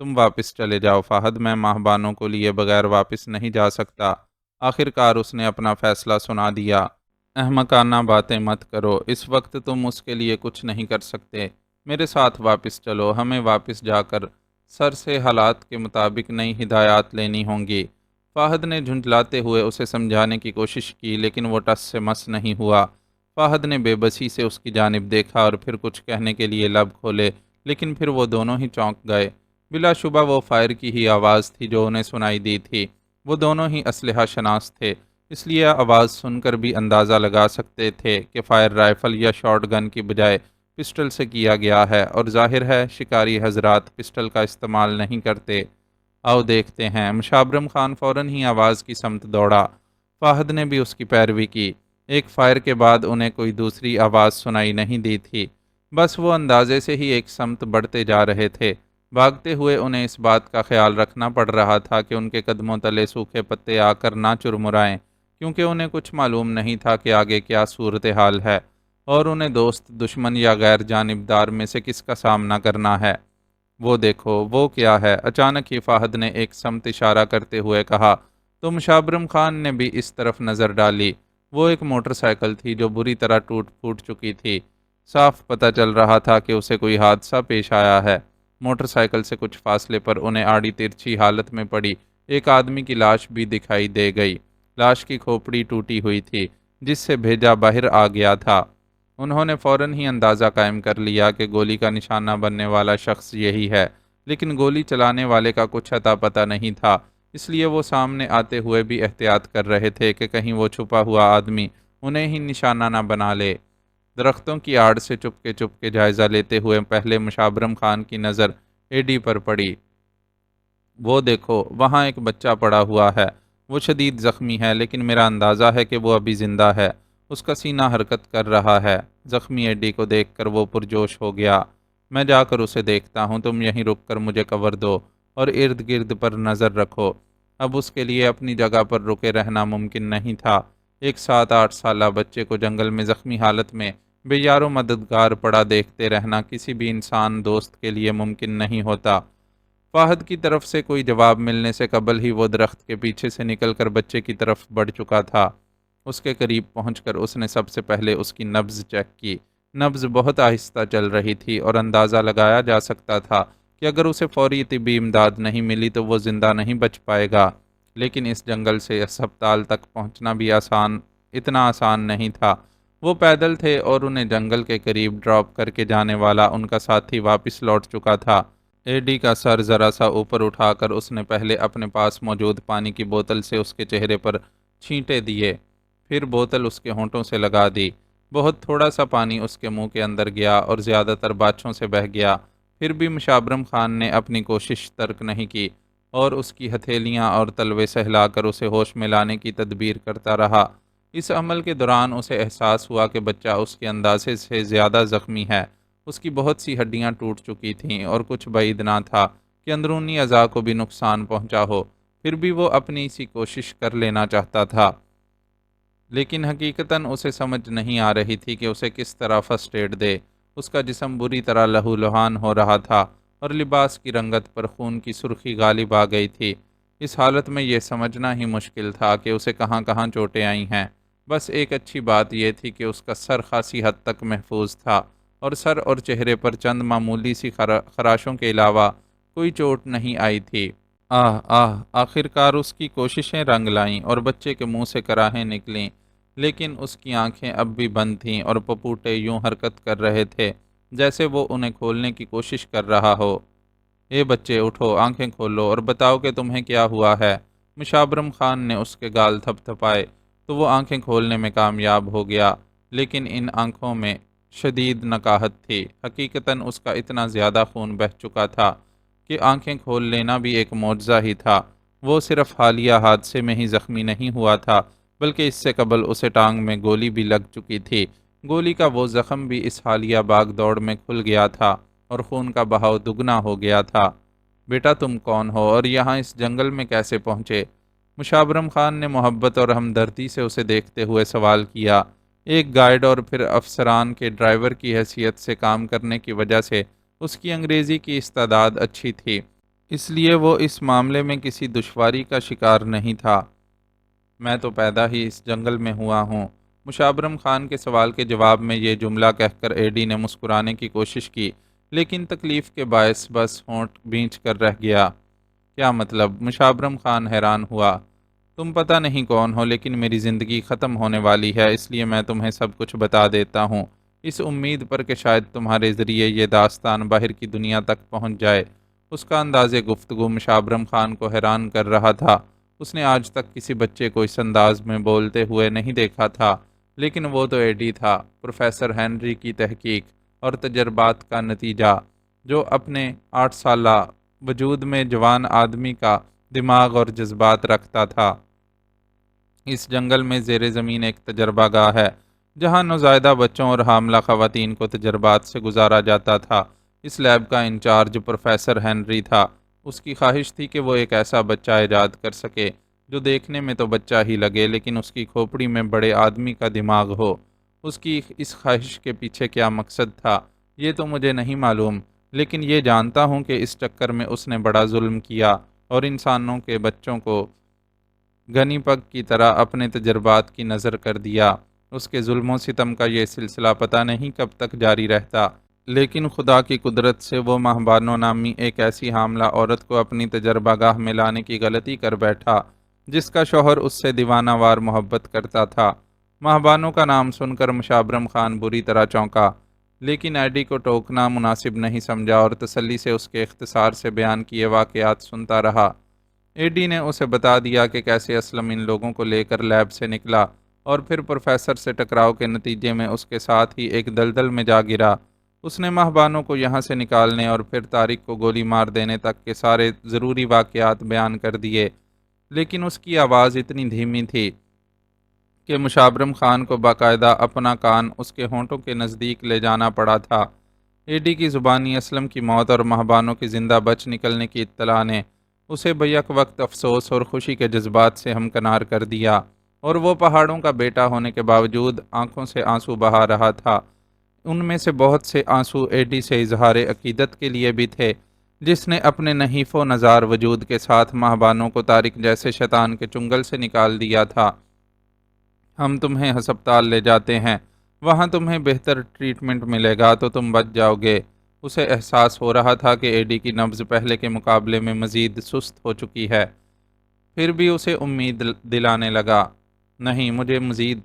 تم واپس چلے جاؤ فاہد، میں ماہبانوں کو لیے بغیر واپس نہیں جا سکتا۔ آخر کار اس نے اپنا فیصلہ سنا دیا۔ احمقانہ باتیں مت کرو، اس وقت تم اس کے لیے کچھ نہیں کر سکتے۔ میرے ساتھ واپس چلو، ہمیں واپس جا کر سر سے حالات کے مطابق نئی ہدایات لینی ہوں گی۔ فاہد نے جھنجھلاتے ہوئے اسے سمجھانے کی کوشش کی، لیکن وہ ٹس سے مس نہیں ہوا۔ فاہد نے بے بسی سے اس کی جانب دیکھا اور پھر کچھ کہنے کے لیے لب کھولے، لیکن پھر وہ دونوں ہی چونک گئے۔ بلا شبہ وہ فائر کی ہی آواز تھی جو انہیں سنائی دی تھی۔ وہ دونوں ہی اسلحہ شناس تھے، اس لیے آواز سن کر بھی اندازہ لگا سکتے تھے کہ فائر رائفل یا شارٹ گن کی بجائے پسٹل سے کیا گیا ہے، اور ظاہر ہے شکاری حضرات پسٹل کا استعمال نہیں کرتے۔ آؤ دیکھتے ہیں۔ مشابرم خان فوراً ہی آواز کی سمت دوڑا۔ فاہد نے بھی اس کی پیروی کی۔ ایک فائر کے بعد انہیں کوئی دوسری آواز سنائی نہیں دی تھی، بس وہ اندازے سے ہی ایک سمت بڑھتے جا رہے تھے۔ بھاگتے ہوئے انہیں اس بات کا خیال رکھنا پڑ رہا تھا کہ ان کے قدموں تلے سوکھے پتے آ کر نہ چرمرائیں، کیونکہ انہیں کچھ معلوم نہیں تھا کہ آگے کیا صورتحال ہے اور انہیں دوست، دشمن یا غیر جانبدار میں سے کس کا سامنا کرنا ہے۔ وہ دیکھو، وہ کیا ہے؟ اچانک ہی فہد نے ایک سمت اشارہ کرتے ہوئے کہا، تو مشابرم خان نے بھی اس طرف نظر ڈالی۔ وہ ایک موٹر سائیکل تھی جو بری طرح ٹوٹ پھوٹ چکی تھی۔ صاف پتہ چل رہا تھا کہ اسے کوئی حادثہ پیش آیا ہے۔ موٹر سائیکل سے کچھ فاصلے پر انہیں آڑی ترچھی حالت میں پڑی ایک آدمی کی لاش بھی دکھائی دے گئی۔ لاش کی کھوپڑی ٹوٹی ہوئی تھی، جس سے بھیجا باہر آ گیا تھا۔ انہوں نے فوراً ہی اندازہ قائم کر لیا کہ گولی کا نشانہ بننے والا شخص یہی ہے، لیکن گولی چلانے والے کا کچھ اتا پتہ نہیں تھا، اس لیے وہ سامنے آتے ہوئے بھی احتیاط کر رہے تھے کہ کہیں وہ چھپا ہوا آدمی انہیں ہی نشانہ نہ بنا لے۔ درختوں کی آڑ سے چپ کے جائزہ لیتے ہوئے پہلے مشابرم خان کی نظر ایڈی پر پڑی۔ وہ دیکھو، وہاں ایک بچہ پڑا ہوا ہے۔ وہ شدید زخمی ہے، لیکن میرا اندازہ ہے کہ وہ ابھی زندہ ہے۔ اس کا سینہ حرکت کر رہا ہے۔ زخمی ایڈی کو دیکھ کر وہ پرجوش ہو گیا۔ میں جا کر اسے دیکھتا ہوں، تم یہیں رک کر مجھے کور دو اور ارد گرد پر نظر رکھو۔ اب اس کے لیے اپنی جگہ پر رکے رہنا ممکن نہیں تھا۔ ایک 7-8 سالہ بچے کو جنگل میں زخمی حالت میں بے یار و مددگار پڑا دیکھتے رہنا کسی بھی انسان دوست کے لیے ممکن نہیں ہوتا۔ فہد کی طرف سے کوئی جواب ملنے سے قبل ہی وہ درخت کے پیچھے سے نکل کر بچے کی طرف بڑھ چکا تھا۔ اس کے قریب پہنچ کر اس نے سب سے پہلے اس کی نبض چیک کی۔ نبض بہت آہستہ چل رہی تھی اور اندازہ لگایا جا سکتا تھا کہ اگر اسے فوری طبی امداد نہیں ملی تو وہ زندہ نہیں بچ پائے گا۔ لیکن اس جنگل سے ہسپتال تک پہنچنا بھی اتنا آسان نہیں تھا۔ وہ پیدل تھے اور انہیں جنگل کے قریب ڈراپ کر کے جانے والا ان کا ساتھی واپس لوٹ چکا تھا۔ ایڈی کا سر ذرا سا اوپر اٹھا کر اس نے پہلے اپنے پاس موجود پانی کی بوتل سے اس کے چہرے پر چھینٹے دیے، پھر بوتل اس کے ہونٹوں سے لگا دی۔ بہت تھوڑا سا پانی اس کے منہ کے اندر گیا اور زیادہ تر باچھوں سے بہہ گیا۔ پھر بھی مشابرم خان نے اپنی کوشش ترک نہیں کی اور اس کی ہتھیلیاں اور تلوے سہلا کر اسے ہوش میں لانے کی تدبیر کرتا رہا۔ اس عمل کے دوران اسے احساس ہوا کہ بچہ اس کے اندازے سے زیادہ زخمی ہے۔ اس کی بہت سی ہڈیاں ٹوٹ چکی تھیں اور کچھ بعید نہ تھا کہ اندرونی اعضاء کو بھی نقصان پہنچا ہو۔ پھر بھی وہ اپنی سی کوشش کر لینا چاہتا تھا، لیکن حقیقتاً اسے سمجھ نہیں آ رہی تھی کہ اسے کس طرح فرسٹ ایڈ دے۔ اس کا جسم بری طرح لہو لہان ہو رہا تھا اور لباس کی رنگت پر خون کی سرخی غالب آ گئی تھی۔ اس حالت میں یہ سمجھنا ہی مشکل تھا کہ اسے کہاں کہاں چوٹیں آئی ہیں۔ بس ایک اچھی بات یہ تھی کہ اس کا سر خاصی حد تک محفوظ تھا اور سر اور چہرے پر چند معمولی سی خراشوں کے علاوہ کوئی چوٹ نہیں آئی تھی۔ آخرکار اس کی کوششیں رنگ لائیں اور بچے کے منہ سے کراہیں نکلیں، لیکن اس کی آنکھیں اب بھی بند تھیں اور پپوٹے یوں حرکت کر رہے تھے جیسے وہ انہیں کھولنے کی کوشش کر رہا ہو۔ اے بچے، اٹھو، آنکھیں کھولو اور بتاؤ کہ تمہیں کیا ہوا ہے۔ مشابرم خان نے اس کے گال تھپ تھپائے تو وہ آنکھیں کھولنے میں کامیاب ہو گیا، لیکن ان آنکھوں میں شدید نکاہت تھی۔ حقیقتاً اس کا اتنا زیادہ خون بہہ چکا تھا کہ آنکھیں کھول لینا بھی ایک معجزہ ہی تھا۔ وہ صرف حالیہ حادثے میں ہی زخمی نہیں ہوا تھا، بلکہ اس سے قبل اسے ٹانگ میں گولی بھی لگ چکی تھی۔ گولی کا وہ زخم بھی اس حالیہ باغ دوڑ میں کھل گیا تھا اور خون کا بہاؤ دگنا ہو گیا تھا۔ بیٹا، تم کون ہو اور یہاں اس جنگل میں کیسے پہنچے؟ مشابرم خان نے محبت اور ہمدردی سے اسے دیکھتے ہوئے سوال کیا۔ ایک گائیڈ اور پھر افسران کے ڈرائیور کی حیثیت سے کام کرنے کی وجہ سے اس کی انگریزی کی استعداد اچھی تھی، اس لیے وہ اس معاملے میں کسی دشواری کا شکار نہیں تھا۔ میں تو پیدا ہی اس جنگل میں ہوا ہوں۔ مشابرم خان کے سوال کے جواب میں یہ جملہ کہہ کر ایڈی نے مسکرانے کی کوشش کی، لیکن تکلیف کے باعث بس ہونٹ بھینچ کر رہ گیا۔ کیا مطلب؟ مشابرم خان حیران ہوا۔ تم پتہ نہیں کون ہو، لیکن میری زندگی ختم ہونے والی ہے، اس لیے میں تمہیں سب کچھ بتا دیتا ہوں، اس امید پر کہ شاید تمہارے ذریعے یہ داستان باہر کی دنیا تک پہنچ جائے۔ اس کا انداز گفتگو مشابرم خان کو حیران کر رہا تھا۔ اس نے آج تک کسی بچے کو اس انداز میں بولتے ہوئے نہیں دیکھا تھا، لیکن وہ تو ایڈی تھا، پروفیسر ہنری کی تحقیق اور تجربات کا نتیجہ، جو اپنے 8 سالہ وجود میں جوان آدمی کا دماغ اور جذبات رکھتا تھا۔ اس جنگل میں زیر زمین ایک تجربہ گاہ ہے، جہاں نوزائیدہ بچوں اور حاملہ خواتین کو تجربات سے گزارا جاتا تھا۔ اس لیب کا انچارج پروفیسر ہنری تھا۔ اس کی خواہش تھی کہ وہ ایک ایسا بچہ ایجاد کر سکے جو دیکھنے میں تو بچہ ہی لگے لیکن اس کی کھوپڑی میں بڑے آدمی کا دماغ ہو۔ اس کی اس خواہش کے پیچھے کیا مقصد تھا یہ تو مجھے نہیں معلوم، لیکن یہ جانتا ہوں کہ اس چکر میں اس نے بڑا ظلم کیا اور انسانوں کے بچوں کو گنی پگ کی طرح اپنے تجربات کی نظر کر دیا۔ اس کے ظلم و ستم کا یہ سلسلہ پتہ نہیں کب تک جاری رہتا، لیکن خدا کی قدرت سے وہ ماہبانو نامی ایک ایسی حاملہ عورت کو اپنی تجربہ گاہ میں لانے کی غلطی کر بیٹھا جس کا شوہر اس سے دیوانہ وار محبت کرتا تھا۔ ماہبانو کا نام سن کر مشابرم خان بری طرح چونکا، لیکن ایڈی کو ٹوکنا مناسب نہیں سمجھا اور تسلی سے اس کے اختصار سے بیان کیے واقعات سنتا رہا۔ ایڈی نے اسے بتا دیا کہ کیسے اسلم ان لوگوں کو لے کر لیب سے نکلا اور پھر پروفیسر سے ٹکراؤ کے نتیجے میں اس کے ساتھ ہی ایک دلدل میں جا گرا۔ اس نے ماہبانو کو یہاں سے نکالنے اور پھر طارق کو گولی مار دینے تک کے سارے ضروری واقعات بیان کر دیے، لیکن اس کی آواز اتنی دھیمی تھی کہ مشابرم خان کو باقاعدہ اپنا کان اس کے ہونٹوں کے نزدیک لے جانا پڑا تھا۔ ایڈی کی زبانی اسلم کی موت اور ماہبانو کے زندہ بچ نکلنے کی اطلاع نے اسے بیک وقت افسوس اور خوشی کے جذبات سے ہمکنار کر دیا، اور وہ پہاڑوں کا بیٹا ہونے کے باوجود آنکھوں سے آنسو بہا رہا تھا۔ ان میں سے بہت سے آنسو ایڈی سے اظہار عقیدت کے لیے بھی تھے، جس نے اپنے نحیف و نزار وجود کے ساتھ ماہبانو کو طارق جیسے شیطان کے چنگل سے نکال دیا تھا۔ ہم تمہیں ہسپتال لے جاتے ہیں، وہاں تمہیں بہتر ٹریٹمنٹ ملے گا تو تم بچ جاؤ گے۔ اسے احساس ہو رہا تھا کہ ایڈی کی نبض پہلے کے مقابلے میں مزید سست ہو چکی ہے، پھر بھی اسے امید دلانے لگا، نہیں، مجھے مزید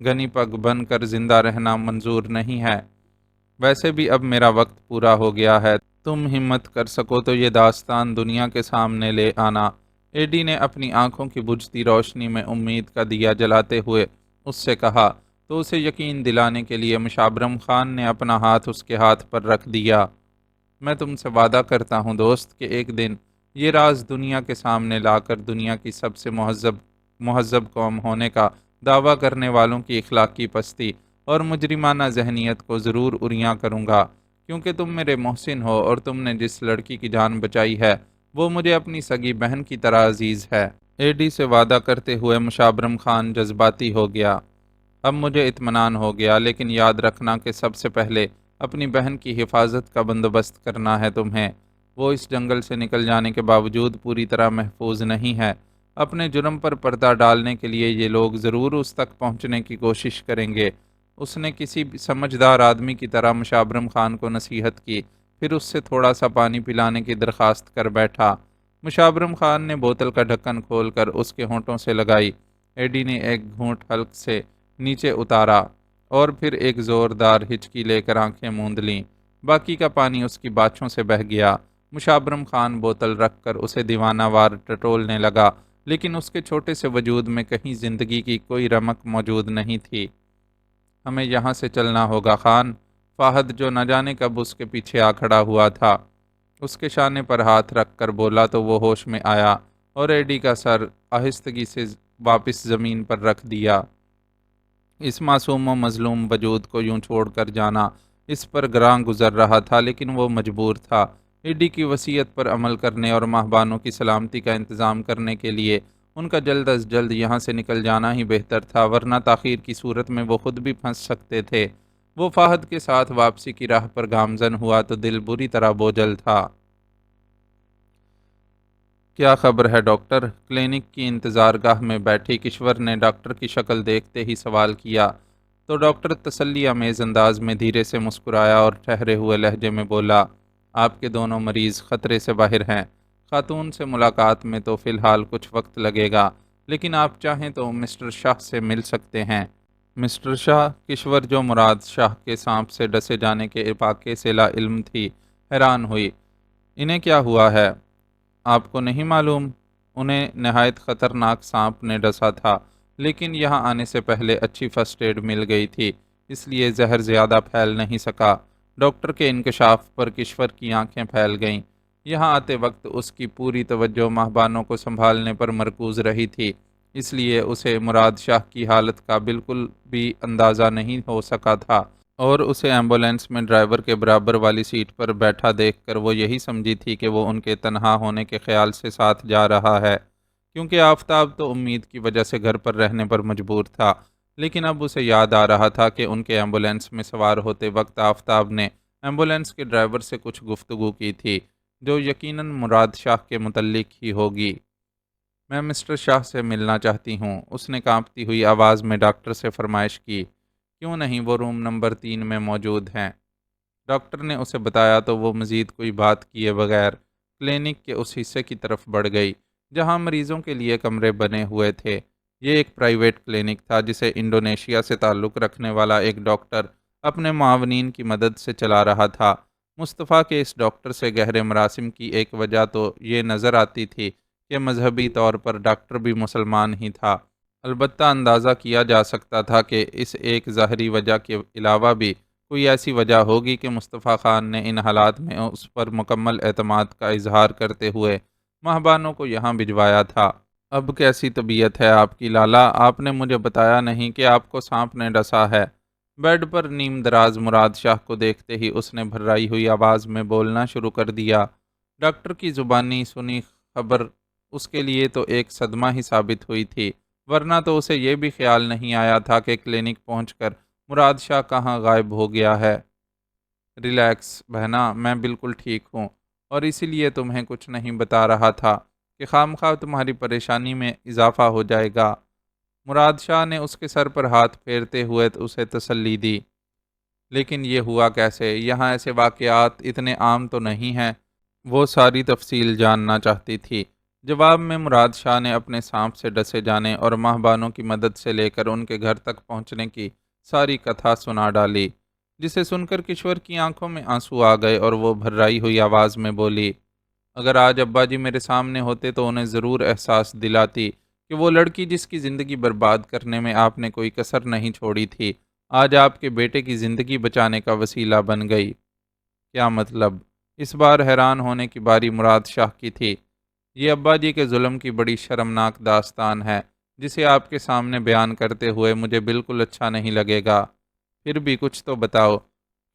گنی پگ بن کر زندہ رہنا منظور نہیں ہے، ویسے بھی اب میرا وقت پورا ہو گیا ہے، تم ہمت کر سکو تو یہ داستان دنیا کے سامنے لے آنا۔ ایڈی نے اپنی آنکھوں کی بجھتی روشنی میں امید کا دیا جلاتے ہوئے اس سے کہا، تو اسے یقین دلانے کے لیے مشابرم خان نے اپنا ہاتھ اس کے ہاتھ پر رکھ دیا۔ میں تم سے وعدہ کرتا ہوں دوست کہ ایک دن یہ راز دنیا کے سامنے لا کر دنیا کی سب سے مہذب قوم ہونے کا دعویٰ کرنے والوں کی اخلاقی پستی اور مجرمانہ ذہنیت کو ضرور عریاں کروں گا، کیونکہ تم میرے محسن ہو اور تم نے جس لڑکی کی جان بچائی ہے وہ مجھے اپنی سگی بہن کی طرح عزیز ہے۔ ایڈی سے وعدہ کرتے ہوئے مشابرم خان جذباتی ہو گیا۔ اب مجھے اطمینان ہو گیا، لیکن یاد رکھنا کہ سب سے پہلے اپنی بہن کی حفاظت کا بندوبست کرنا ہے تمہیں۔ وہ اس جنگل سے نکل جانے کے باوجود پوری طرح محفوظ نہیں ہے۔ اپنے جرم پر پردہ ڈالنے کے لیے یہ لوگ ضرور اس تک پہنچنے کی کوشش کریں گے۔ اس نے کسی سمجھدار آدمی کی طرح مشابرم خان کو نصیحت کی، پھر اس سے تھوڑا سا پانی پلانے کی درخواست کر بیٹھا۔ مشابرم خان نے بوتل کا ڈھکن کھول کر اس کے ہونٹوں سے لگائی۔ ایڈی نے ایک گھونٹ حلق سے نیچے اتارا اور پھر ایک زوردار ہچکی لے کر آنکھیں موند لیں۔ باقی کا پانی اس کی باچھوں سے بہہ گیا۔ مشابرم خان بوتل رکھ کر اسے دیوانہ وار ٹٹولنے لگا، لیکن اس کے چھوٹے سے وجود میں کہیں زندگی کی کوئی رمق موجود نہیں تھی۔ ہمیں یہاں سے چلنا ہوگا خان، فہد جو نہ جانے کب اس کے پیچھے آ کھڑا ہوا تھا اس کے شانے پر ہاتھ رکھ کر بولا تو وہ ہوش میں آیا اور ایڈی کا سر آہستگی سے واپس زمین پر رکھ دیا۔ اس معصوم و مظلوم وجود کو یوں چھوڑ کر جانا اس پر گراں گزر رہا تھا، لیکن وہ مجبور تھا۔ ایڈی کی وصیت پر عمل کرنے اور ماہبانوں کی سلامتی کا انتظام کرنے کے لیے ان کا جلد از جلد یہاں سے نکل جانا ہی بہتر تھا، ورنہ تاخیر کی صورت میں وہ خود بھی پھنس سکتے تھے۔ وہ فہد کے ساتھ واپسی کی راہ پر گامزن ہوا تو دل بری طرح بوجھل تھا۔ کیا خبر ہے ڈاکٹر؟ کلینک کی انتظار گاہ میں بیٹھی کشور نے ڈاکٹر کی شکل دیکھتے ہی سوال کیا، تو ڈاکٹر تسلی آمیز انداز میں دھیرے سے مسکرایا اور ٹھہرے ہوئے لہجے میں بولا، آپ کے دونوں مریض خطرے سے باہر ہیں۔ خاتون سے ملاقات میں تو فی الحال کچھ وقت لگے گا، لیکن آپ چاہیں تو مسٹر شاہ سے مل سکتے ہیں۔ مسٹر شاہ؟ کشور جو مراد شاہ کے سانپ سے ڈسے جانے کے واقعے سے لا علم تھی، حیران ہوئی۔ انہیں کیا ہوا ہے؟ آپ کو نہیں معلوم؟ انہیں نہایت خطرناک سانپ نے ڈسا تھا، لیکن یہاں آنے سے پہلے اچھی فرسٹ ایڈ مل گئی تھی، اس لیے زہر زیادہ پھیل نہیں سکا۔ ڈاکٹر کے انکشاف پر کشور کی آنکھیں پھیل گئیں۔ یہاں آتے وقت اس کی پوری توجہ ماہبانوں کو سنبھالنے پر مرکوز رہی تھی، اس لیے اسے مراد شاہ کی حالت کا بالکل بھی اندازہ نہیں ہو سکا تھا، اور اسے ایمبولینس میں ڈرائیور کے برابر والی سیٹ پر بیٹھا دیکھ کر وہ یہی سمجھی تھی کہ وہ ان کے تنہا ہونے کے خیال سے ساتھ جا رہا ہے۔ کیونکہ آفتاب تو امید کی وجہ سے گھر پر رہنے پر مجبور تھا، لیکن اب اسے یاد آ رہا تھا کہ ان کے ایمبولینس میں سوار ہوتے وقت آفتاب نے ایمبولینس کے ڈرائیور سے کچھ گفتگو کی تھی جو یقیناً مراد شاہ کے متعلق ہی ہوگی۔ میں مسٹر شاہ سے ملنا چاہتی ہوں، اس نے کانپتی ہوئی آواز میں ڈاکٹر سے فرمائش کی۔ کیوں نہیں، وہ روم نمبر 3 میں موجود ہیں۔ ڈاکٹر نے اسے بتایا تو وہ مزید کوئی بات کیے بغیر کلینک کے اس حصے کی طرف بڑھ گئی جہاں مریضوں کے لیے کمرے بنے ہوئے تھے۔ یہ ایک پرائیویٹ کلینک تھا جسے انڈونیشیا سے تعلق رکھنے والا ایک ڈاکٹر اپنے معاونین کی مدد سے چلا رہا تھا۔ مصطفیٰ کے اس ڈاکٹر سے گہرے مراسم کی ایک وجہ تو یہ نظر آتی تھی کہ مذہبی طور پر ڈاکٹر بھی مسلمان ہی تھا۔ البتہ اندازہ کیا جا سکتا تھا کہ اس ایک ظاہری وجہ کے علاوہ بھی کوئی ایسی وجہ ہوگی کہ مصطفیٰ خان نے ان حالات میں اس پر مکمل اعتماد کا اظہار کرتے ہوئے مہبانوں کو یہاں بھجوایا تھا۔ اب کیسی طبیعت ہے آپ کی لالا؟ آپ نے مجھے بتایا نہیں کہ آپ کو سانپ نے ڈسا ہے۔ بیڈ پر نیم دراز مراد شاہ کو دیکھتے ہی اس نے بھررائی ہوئی آواز میں بولنا شروع کر دیا۔ ڈاکٹر کی زبانی سنی خبر اس کے لیے تو ایک صدمہ ہی ثابت ہوئی تھی، ورنہ تو اسے یہ بھی خیال نہیں آیا تھا کہ کلینک پہنچ کر مراد شاہ کہاں غائب ہو گیا ہے۔ ریلیکس بہنا، میں بالکل ٹھیک ہوں اور اسی لیے تمہیں کچھ نہیں بتا رہا تھا کہ خواہ تمہاری پریشانی میں اضافہ ہو جائے گا۔ مراد شاہ نے اس کے سر پر ہاتھ پھیرتے ہوئے اسے تسلی دی۔ لیکن یہ ہوا کیسے؟ یہاں ایسے واقعات اتنے عام تو نہیں ہیں۔ وہ ساری تفصیل جاننا چاہتی تھی۔ جواب میں مراد شاہ نے اپنے سانپ سے ڈسے جانے اور مہبانوں کی مدد سے لے کر ان کے گھر تک پہنچنے کی ساری کتھا سنا ڈالی، جسے سن کر کشور کی آنکھوں میں آنسو آ گئے اور وہ بھررائی ہوئی آواز میں بولی، اگر آج ابا جی میرے سامنے ہوتے تو انہیں ضرور احساس دلاتی کہ وہ لڑکی جس کی زندگی برباد کرنے میں آپ نے کوئی کسر نہیں چھوڑی تھی، آج آپ کے بیٹے کی زندگی بچانے کا وسیلہ بن گئی۔ کیا مطلب؟ اس بار حیران ہونے کی باری مراد شاہ کی تھی۔ یہ ابا جی کے ظلم کی بڑی شرمناک داستان ہے جسے آپ کے سامنے بیان کرتے ہوئے مجھے بالکل اچھا نہیں لگے گا۔ پھر بھی کچھ تو بتاؤ۔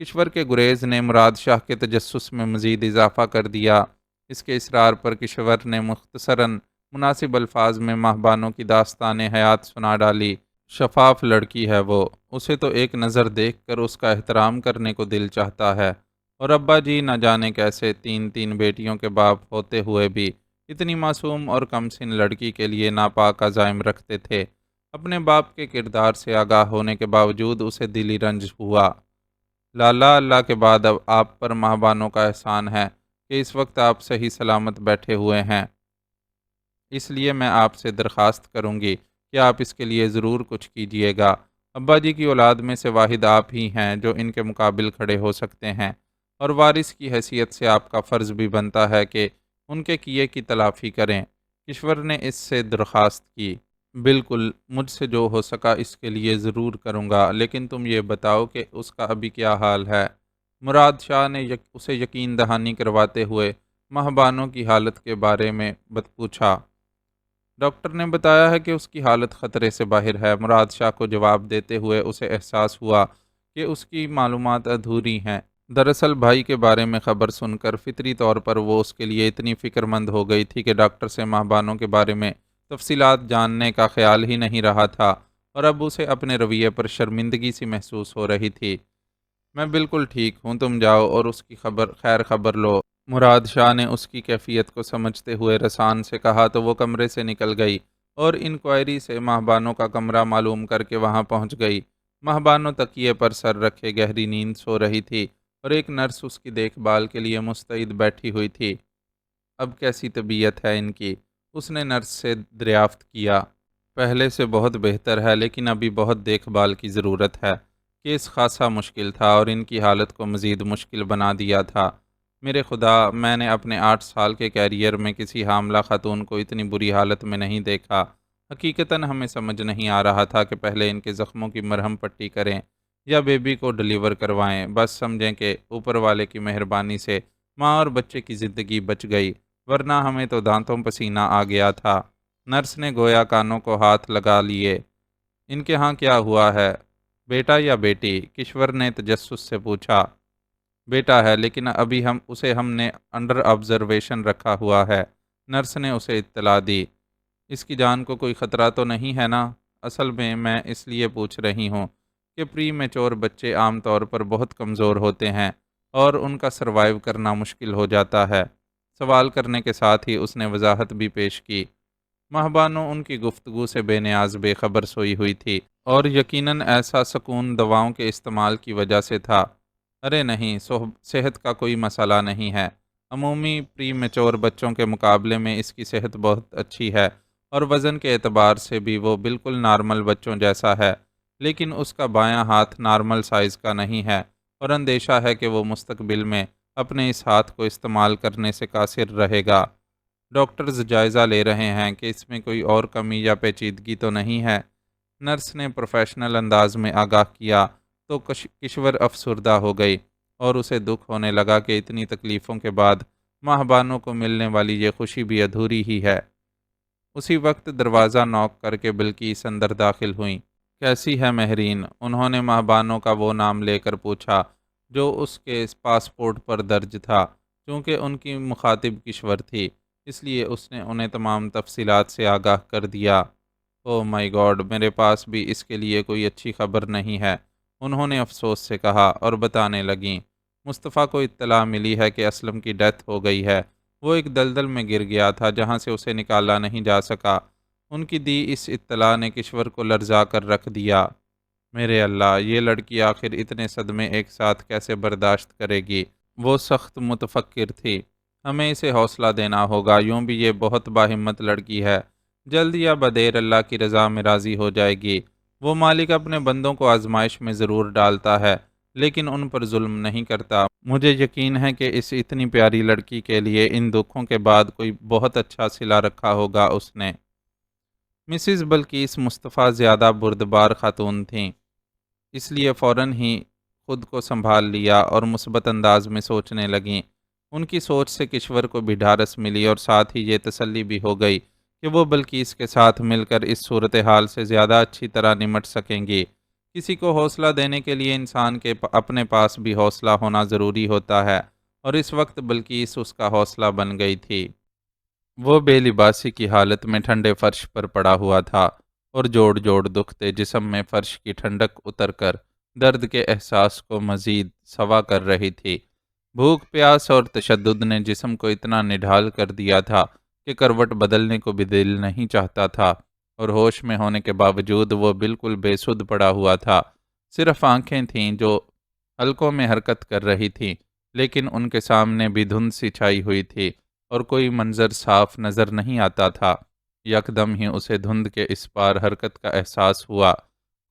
کشور کے گریز نے مراد شاہ کے تجسس میں مزید اضافہ کر دیا۔ اس کے اصرار پر کشور نے مختصراً مناسب الفاظ میں ماہبانوں کی داستان حیات سنا ڈالی۔ شفاف لڑکی ہے وہ، اسے تو ایک نظر دیکھ کر اس کا احترام کرنے کو دل چاہتا ہے، اور ابا جی نہ جانے کیسے 3 بیٹیوں کے باپ ہوتے ہوئے بھی اتنی معصوم اور کم سن لڑکی کے لیے ناپاک عزائم رکھتے تھے۔ اپنے باپ کے کردار سے آگاہ ہونے کے باوجود اسے دلی رنج ہوا۔ لالا، اللہ کے بعد اب آپ پر ماہبانوں کا احسان ہے کہ اس وقت آپ صحیح سلامت بیٹھے ہوئے ہیں، اس لیے میں آپ سے درخواست کروں گی کہ آپ اس کے لیے ضرور کچھ کیجیے گا۔ ابا جی کی اولاد میں سے واحد آپ ہی ہیں جو ان کے مقابل کھڑے ہو سکتے ہیں، اور وارث کی حیثیت سے آپ کا فرض بھی بنتا ہے کہ ان کے کیے کی تلافی کریں۔ کشور نے اس سے درخواست کی۔ بالکل، مجھ سے جو ہو سکا اس کے لیے ضرور کروں گا، لیکن تم یہ بتاؤ کہ اس کا ابھی کیا حال ہے؟ مراد شاہ نے اسے یقین دہانی کرواتے ہوئے مہبانوں کی حالت کے بارے میں پوچھا۔ ڈاکٹر نے بتایا ہے کہ اس کی حالت خطرے سے باہر ہے۔ مراد شاہ کو جواب دیتے ہوئے اسے احساس ہوا کہ اس کی معلومات ادھوری ہیں۔ دراصل بھائی کے بارے میں خبر سن کر فطری طور پر وہ اس کے لیے اتنی فکر مند ہو گئی تھی کہ ڈاکٹر سے ماہبانوں کے بارے میں تفصیلات جاننے کا خیال ہی نہیں رہا تھا، اور اب اسے اپنے رویے پر شرمندگی سی محسوس ہو رہی تھی۔ میں بالکل ٹھیک ہوں، تم جاؤ اور اس کی خیر خبر لو۔ مراد شاہ نے اس کی کیفیت کو سمجھتے ہوئے رسان سے کہا تو وہ کمرے سے نکل گئی اور انکوائری سے ماہبانوں کا کمرہ معلوم کر کے وہاں پہنچ گئی۔ ماہبانوں تکیے پر سر رکھے گہری نیند سو رہی تھی اور ایک نرس اس کی دیکھ بھال کے لیے مستعد بیٹھی ہوئی تھی۔ اب کیسی طبیعت ہے ان کی؟ اس نے نرس سے دریافت کیا۔ پہلے سے بہت بہتر ہے، لیکن ابھی بہت دیکھ بھال کی ضرورت ہے۔ کیس خاصا مشکل تھا اور ان کی حالت کو مزید مشکل بنا دیا تھا۔ میرے خدا، میں نے اپنے 8 سال کے کیریئر میں کسی حاملہ خاتون کو اتنی بری حالت میں نہیں دیکھا۔ حقیقتاً ہمیں سمجھ نہیں آ رہا تھا کہ پہلے ان کے زخموں کی مرہم پٹی کریں یا بیبی کو ڈلیور کروائیں۔ بس سمجھیں کہ اوپر والے کی مہربانی سے ماں اور بچے کی زندگی بچ گئی، ورنہ ہمیں تو دانتوں پسینہ آ گیا تھا۔ نرس نے گویا کانوں کو ہاتھ لگا لیے۔ ان کے ہاں کیا ہوا ہے؟ بیٹا یا بیٹی؟ کشور نے تجسس سے پوچھا۔ بیٹا ہے، لیکن ابھی ہم نے انڈر آبزرویشن رکھا ہوا ہے، نرس نے اسے اطلاع دی۔ اس کی جان کو کوئی خطرہ تو نہیں ہے نا؟ اصل میں اس لیے پوچھ رہی ہوں کہ پری میچور بچے عام طور پر بہت کمزور ہوتے ہیں اور ان کا سروائیو کرنا مشکل ہو جاتا ہے۔ سوال کرنے کے ساتھ ہی اس نے وضاحت بھی پیش کی۔ ماہ بانو ان کی گفتگو سے بے نیاز بے خبر سوئی ہوئی تھی، اور یقیناً ایسا سکون دواؤں کے استعمال کی وجہ سے تھا۔ ارے نہیں، صحت کا کوئی مسئلہ نہیں ہے۔ عمومی پری میچور بچوں کے مقابلے میں اس کی صحت بہت اچھی ہے، اور وزن کے اعتبار سے بھی وہ بالکل نارمل بچوں جیسا ہے، لیکن اس کا بایاں ہاتھ نارمل سائز کا نہیں ہے، اور اندیشہ ہے کہ وہ مستقبل میں اپنے اس ہاتھ کو استعمال کرنے سے قاصر رہے گا۔ ڈاکٹرز جائزہ لے رہے ہیں کہ اس میں کوئی اور کمی یا پیچیدگی تو نہیں ہے۔ نرس نے پروفیشنل انداز میں آگاہ کیا تو کشور افسردہ ہو گئی، اور اسے دکھ ہونے لگا کہ اتنی تکلیفوں کے بعد ماہ بانوں کو ملنے والی یہ خوشی بھی ادھوری ہی ہے۔ اسی وقت دروازہ نوک کر کے بلقیس اندر داخل ہوئیں۔ کیسی ہے مہرین؟ انہوں نے ماہ بانوں کا وہ نام لے کر پوچھا جو اس کے پاسپورٹ پر درج تھا۔ چونکہ ان کی مخاطب کشور تھی، اس لیے اس نے انہیں تمام تفصیلات سے آگاہ کر دیا۔ او مائی گاڈ، میرے پاس بھی اس کے لیے کوئی اچھی خبر نہیں ہے، انہوں نے افسوس سے کہا، اور بتانے لگیں۔ مصطفیٰ کو اطلاع ملی ہے کہ اسلم کی ڈیتھ ہو گئی ہے۔ وہ ایک دلدل میں گر گیا تھا جہاں سے اسے نکالا نہیں جا سکا۔ ان کی دی اس اطلاع نے کشور کو لرزا کر رکھ دیا۔ میرے اللہ، یہ لڑکی آخر اتنے صدمے ایک ساتھ کیسے برداشت کرے گی؟ وہ سخت متفکر تھی۔ ہمیں اسے حوصلہ دینا ہوگا، یوں بھی یہ بہت باہمت لڑکی ہے، جلد یا بدیر اللہ کی رضا میں راضی ہو جائے گی۔ وہ مالک اپنے بندوں کو آزمائش میں ضرور ڈالتا ہے، لیکن ان پر ظلم نہیں کرتا۔ مجھے یقین ہے کہ اس اتنی پیاری لڑکی کے لیے ان دکھوں کے بعد کوئی بہت اچھا صلہ رکھا ہوگا اس نے۔ مسز بلقیس مصطفیٰ زیادہ بردبار خاتون تھیں، اس لیے فوراً ہی خود کو سنبھال لیا اور مثبت انداز میں سوچنے لگیں۔ ان کی سوچ سے کشور کو بھی ڈھارس ملی، اور ساتھ ہی یہ تسلی بھی ہو گئی کہ وہ بلقیس کے ساتھ مل کر اس صورتحال سے زیادہ اچھی طرح نمٹ سکیں گی۔ کسی کو حوصلہ دینے کے لیے انسان کے اپنے پاس بھی حوصلہ ہونا ضروری ہوتا ہے، اور اس وقت بلقیس اس کا حوصلہ بن گئی تھی۔ وہ بے لباسی کی حالت میں ٹھنڈے فرش پر پڑا ہوا تھا، اور جوڑ جوڑ دکھتے جسم میں فرش کی ٹھنڈک اتر کر درد کے احساس کو مزید سوا کر رہی تھی۔ بھوک، پیاس اور تشدد نے جسم کو اتنا نڈھال کر دیا تھا کہ کروٹ بدلنے کو بھی دل نہیں چاہتا تھا، اور ہوش میں ہونے کے باوجود وہ بالکل بے سدھ پڑا ہوا تھا۔ صرف آنکھیں تھیں جو حلقوں میں حرکت کر رہی تھیں، لیکن ان کے سامنے بھی دھند سی چھائی ہوئی تھی، اور کوئی منظر صاف نظر نہیں آتا تھا۔ یکدم ہی اسے دھند کے اس پار حرکت کا احساس ہوا۔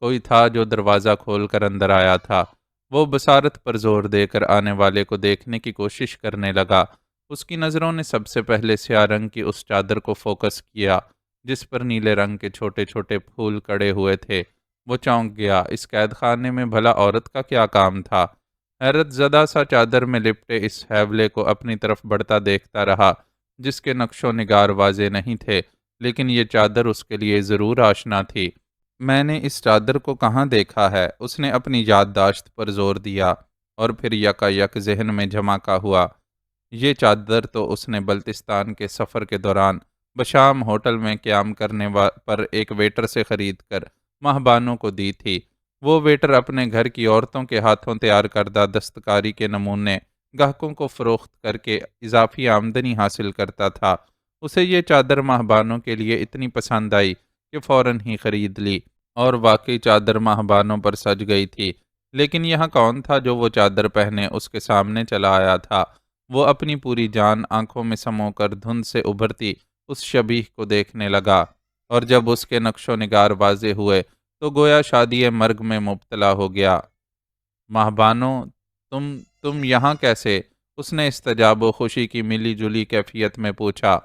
کوئی تھا جو دروازہ کھول کر اندر آیا تھا۔ وہ بصارت پر زور دے کر آنے والے کو دیکھنے کی کوشش کرنے لگا۔ اس کی نظروں نے سب سے پہلے سیاہ رنگ کی اس چادر کو فوکس کیا جس پر نیلے رنگ کے چھوٹے چھوٹے پھول کڑے ہوئے تھے۔ وہ چونک گیا۔ اس قید خانے میں بھلا عورت کا کیا کام تھا؟ حیرت زدہ سا چادر میں لپٹے اس حیولے کو اپنی طرف بڑھتا دیکھتا رہا، جس کے نقش و نگار واضح نہیں تھے، لیکن یہ چادر اس کے لیے ضرور آشنا تھی۔ میں نے اس چادر کو کہاں دیکھا ہے؟ اس نے اپنی یادداشت پر زور دیا، اور پھر یکا یک ذہن میں جھماکا ہوا۔ یہ چادر تو اس نے بلتستان کے سفر کے دوران بشام ہوٹل میں قیام کرنے پر ایک ویٹر سے خرید کر ماہ بانو کو دی تھی۔ وہ ویٹر اپنے گھر کی عورتوں کے ہاتھوں تیار کردہ دستکاری کے نمونے گاہکوں کو فروخت کر کے اضافی آمدنی حاصل کرتا تھا۔ اسے یہ چادر ماہ بانو کے لیے اتنی پسند آئی کہ فوراً ہی خرید لی، اور واقعی چادر ماہ بانو پر سج گئی تھی۔ لیکن یہاں کون تھا جو وہ چادر پہنے اس کے سامنے چلا آیا تھا؟ وہ اپنی پوری جان آنکھوں میں سمو کر دھند سے ابھرتی اس شبیہ کو دیکھنے لگا، اور جب اس کے نقش و نگار واضح ہوئے تو گویا شادی مرگ میں مبتلا ہو گیا۔ ماہ بانو، تم یہاں کیسے؟ اس نے استجاب و خوشی کی ملی جلی کیفیت میں پوچھا۔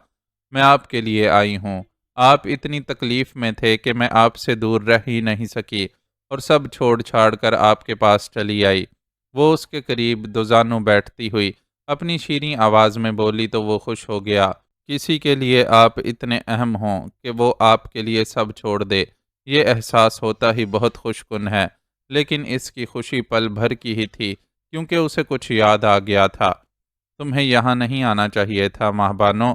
میں آپ کے لیے آئی ہوں۔ آپ اتنی تکلیف میں تھے کہ میں آپ سے دور رہ ہی نہیں سکی، اور سب چھوڑ چھاڑ کر آپ کے پاس چلی آئی۔ وہ اس کے قریب دوزانوں بیٹھتی ہوئی اپنی شیریں آواز میں بولی تو وہ خوش ہو گیا۔ کسی کے لیے آپ اتنے اہم ہوں کہ وہ آپ کے لیے سب چھوڑ دے، یہ احساس ہوتا ہی بہت خوش کن ہے۔ لیکن اس کی خوشی پل بھر کی ہی تھی، کیونکہ اسے کچھ یاد آ گیا تھا۔ تمہیں یہاں نہیں آنا چاہیے تھا ماہ بانو،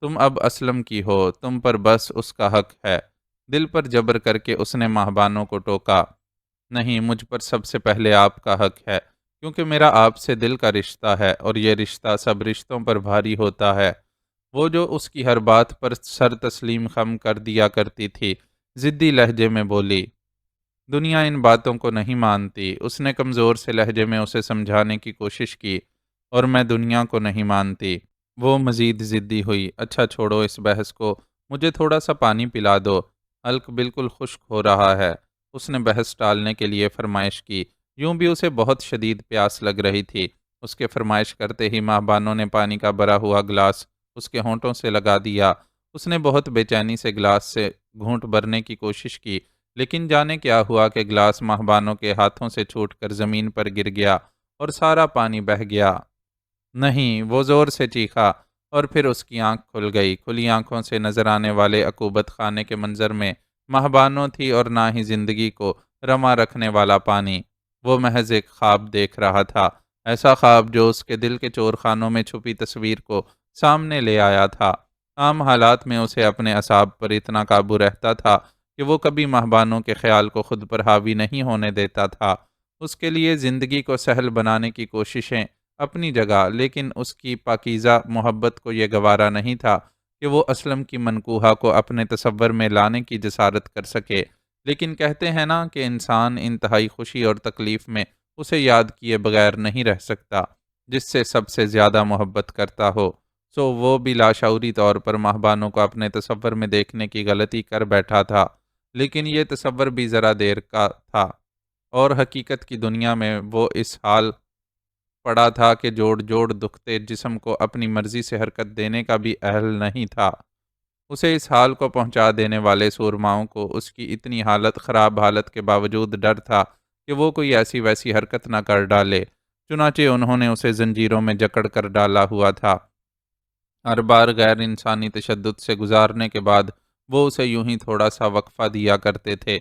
تم اب اسلم کی ہو، تم پر بس اس کا حق ہے۔ دل پر جبر کر کے اس نے ماہبانوں کو ٹوکا۔ نہیں، مجھ پر سب سے پہلے آپ کا حق ہے، کیونکہ میرا آپ سے دل کا رشتہ ہے، اور یہ رشتہ سب رشتوں پر بھاری ہوتا ہے۔ وہ جو اس کی ہر بات پر سر تسلیم خم کر دیا کرتی تھی، ضدی لہجے میں بولی، دنیا ان باتوں کو نہیں مانتی۔ اس نے کمزور سے لہجے میں اسے سمجھانے کی کوشش کی، اور میں دنیا کو نہیں مانتی۔ وہ مزید ضدی ہوئی، اچھا چھوڑو اس بحث کو، مجھے تھوڑا سا پانی پلا دو، حلق بالکل خشک ہو رہا ہے۔ اس نے بحث ٹالنے کے لیے فرمائش کی، یوں بھی اسے بہت شدید پیاس لگ رہی تھی۔ اس کے فرمائش کرتے ہی ماہ بانو نے پانی کا بھرا ہوا گلاس اس کے ہونٹوں سے لگا دیا۔ اس نے بہت بے چینی سے گلاس سے گھونٹ بھرنے کی کوشش کی، لیکن جانے کیا ہوا کہ گلاس ماہ بانو کے ہاتھوں سے چھوٹ کر زمین پر گر گیا اور سارا پانی بہہ گیا۔ نہیں، وہ زور سے چیخا، اور پھر اس کی آنکھ کھل گئی۔ کھلی آنکھوں سے نظر آنے والے عقوبت خانے کے منظر میں ماہ بانو تھی، اور نہ ہی زندگی کو رواں رکھنے والا پانی۔ وہ محض ایک خواب دیکھ رہا تھا، ایسا خواب جو اس کے دل کے چور خانوں میں چھپی تصویر کو سامنے لے آیا تھا۔ عام حالات میں اسے اپنے اعصاب پر اتنا قابو رہتا تھا کہ وہ کبھی ماہ بانو کے خیال کو خود پر حاوی نہیں ہونے دیتا تھا۔ اس کے لیے زندگی کو سہل بنانے کی کوششیں اپنی جگہ، لیکن اس کی پاکیزہ محبت کو یہ گوارا نہیں تھا کہ وہ اسلم کی منکوحہ کو اپنے تصور میں لانے کی جسارت کر سکے۔ لیکن کہتے ہیں نا کہ انسان انتہائی خوشی اور تکلیف میں اسے یاد کیے بغیر نہیں رہ سکتا جس سے سب سے زیادہ محبت کرتا ہو۔ سو وہ بھی لاشعوری طور پر ماہبانوں کو اپنے تصور میں دیکھنے کی غلطی کر بیٹھا تھا، لیکن یہ تصور بھی ذرا دیر کا تھا، اور حقیقت کی دنیا میں وہ اس حال پڑا تھا کہ جوڑ جوڑ دکھتے جسم کو اپنی مرضی سے حرکت دینے کا بھی اہل نہیں تھا۔ اسے اس حال کو پہنچا دینے والے سورماؤں کو اس کی اتنی خراب حالت کے باوجود ڈر تھا کہ وہ کوئی ایسی ویسی حرکت نہ کر ڈالے، چنانچہ انہوں نے اسے زنجیروں میں جکڑ کر ڈالا ہوا تھا۔ ہر بار غیر انسانی تشدد سے گزارنے کے بعد وہ اسے یوں ہی تھوڑا سا وقفہ دیا کرتے تھے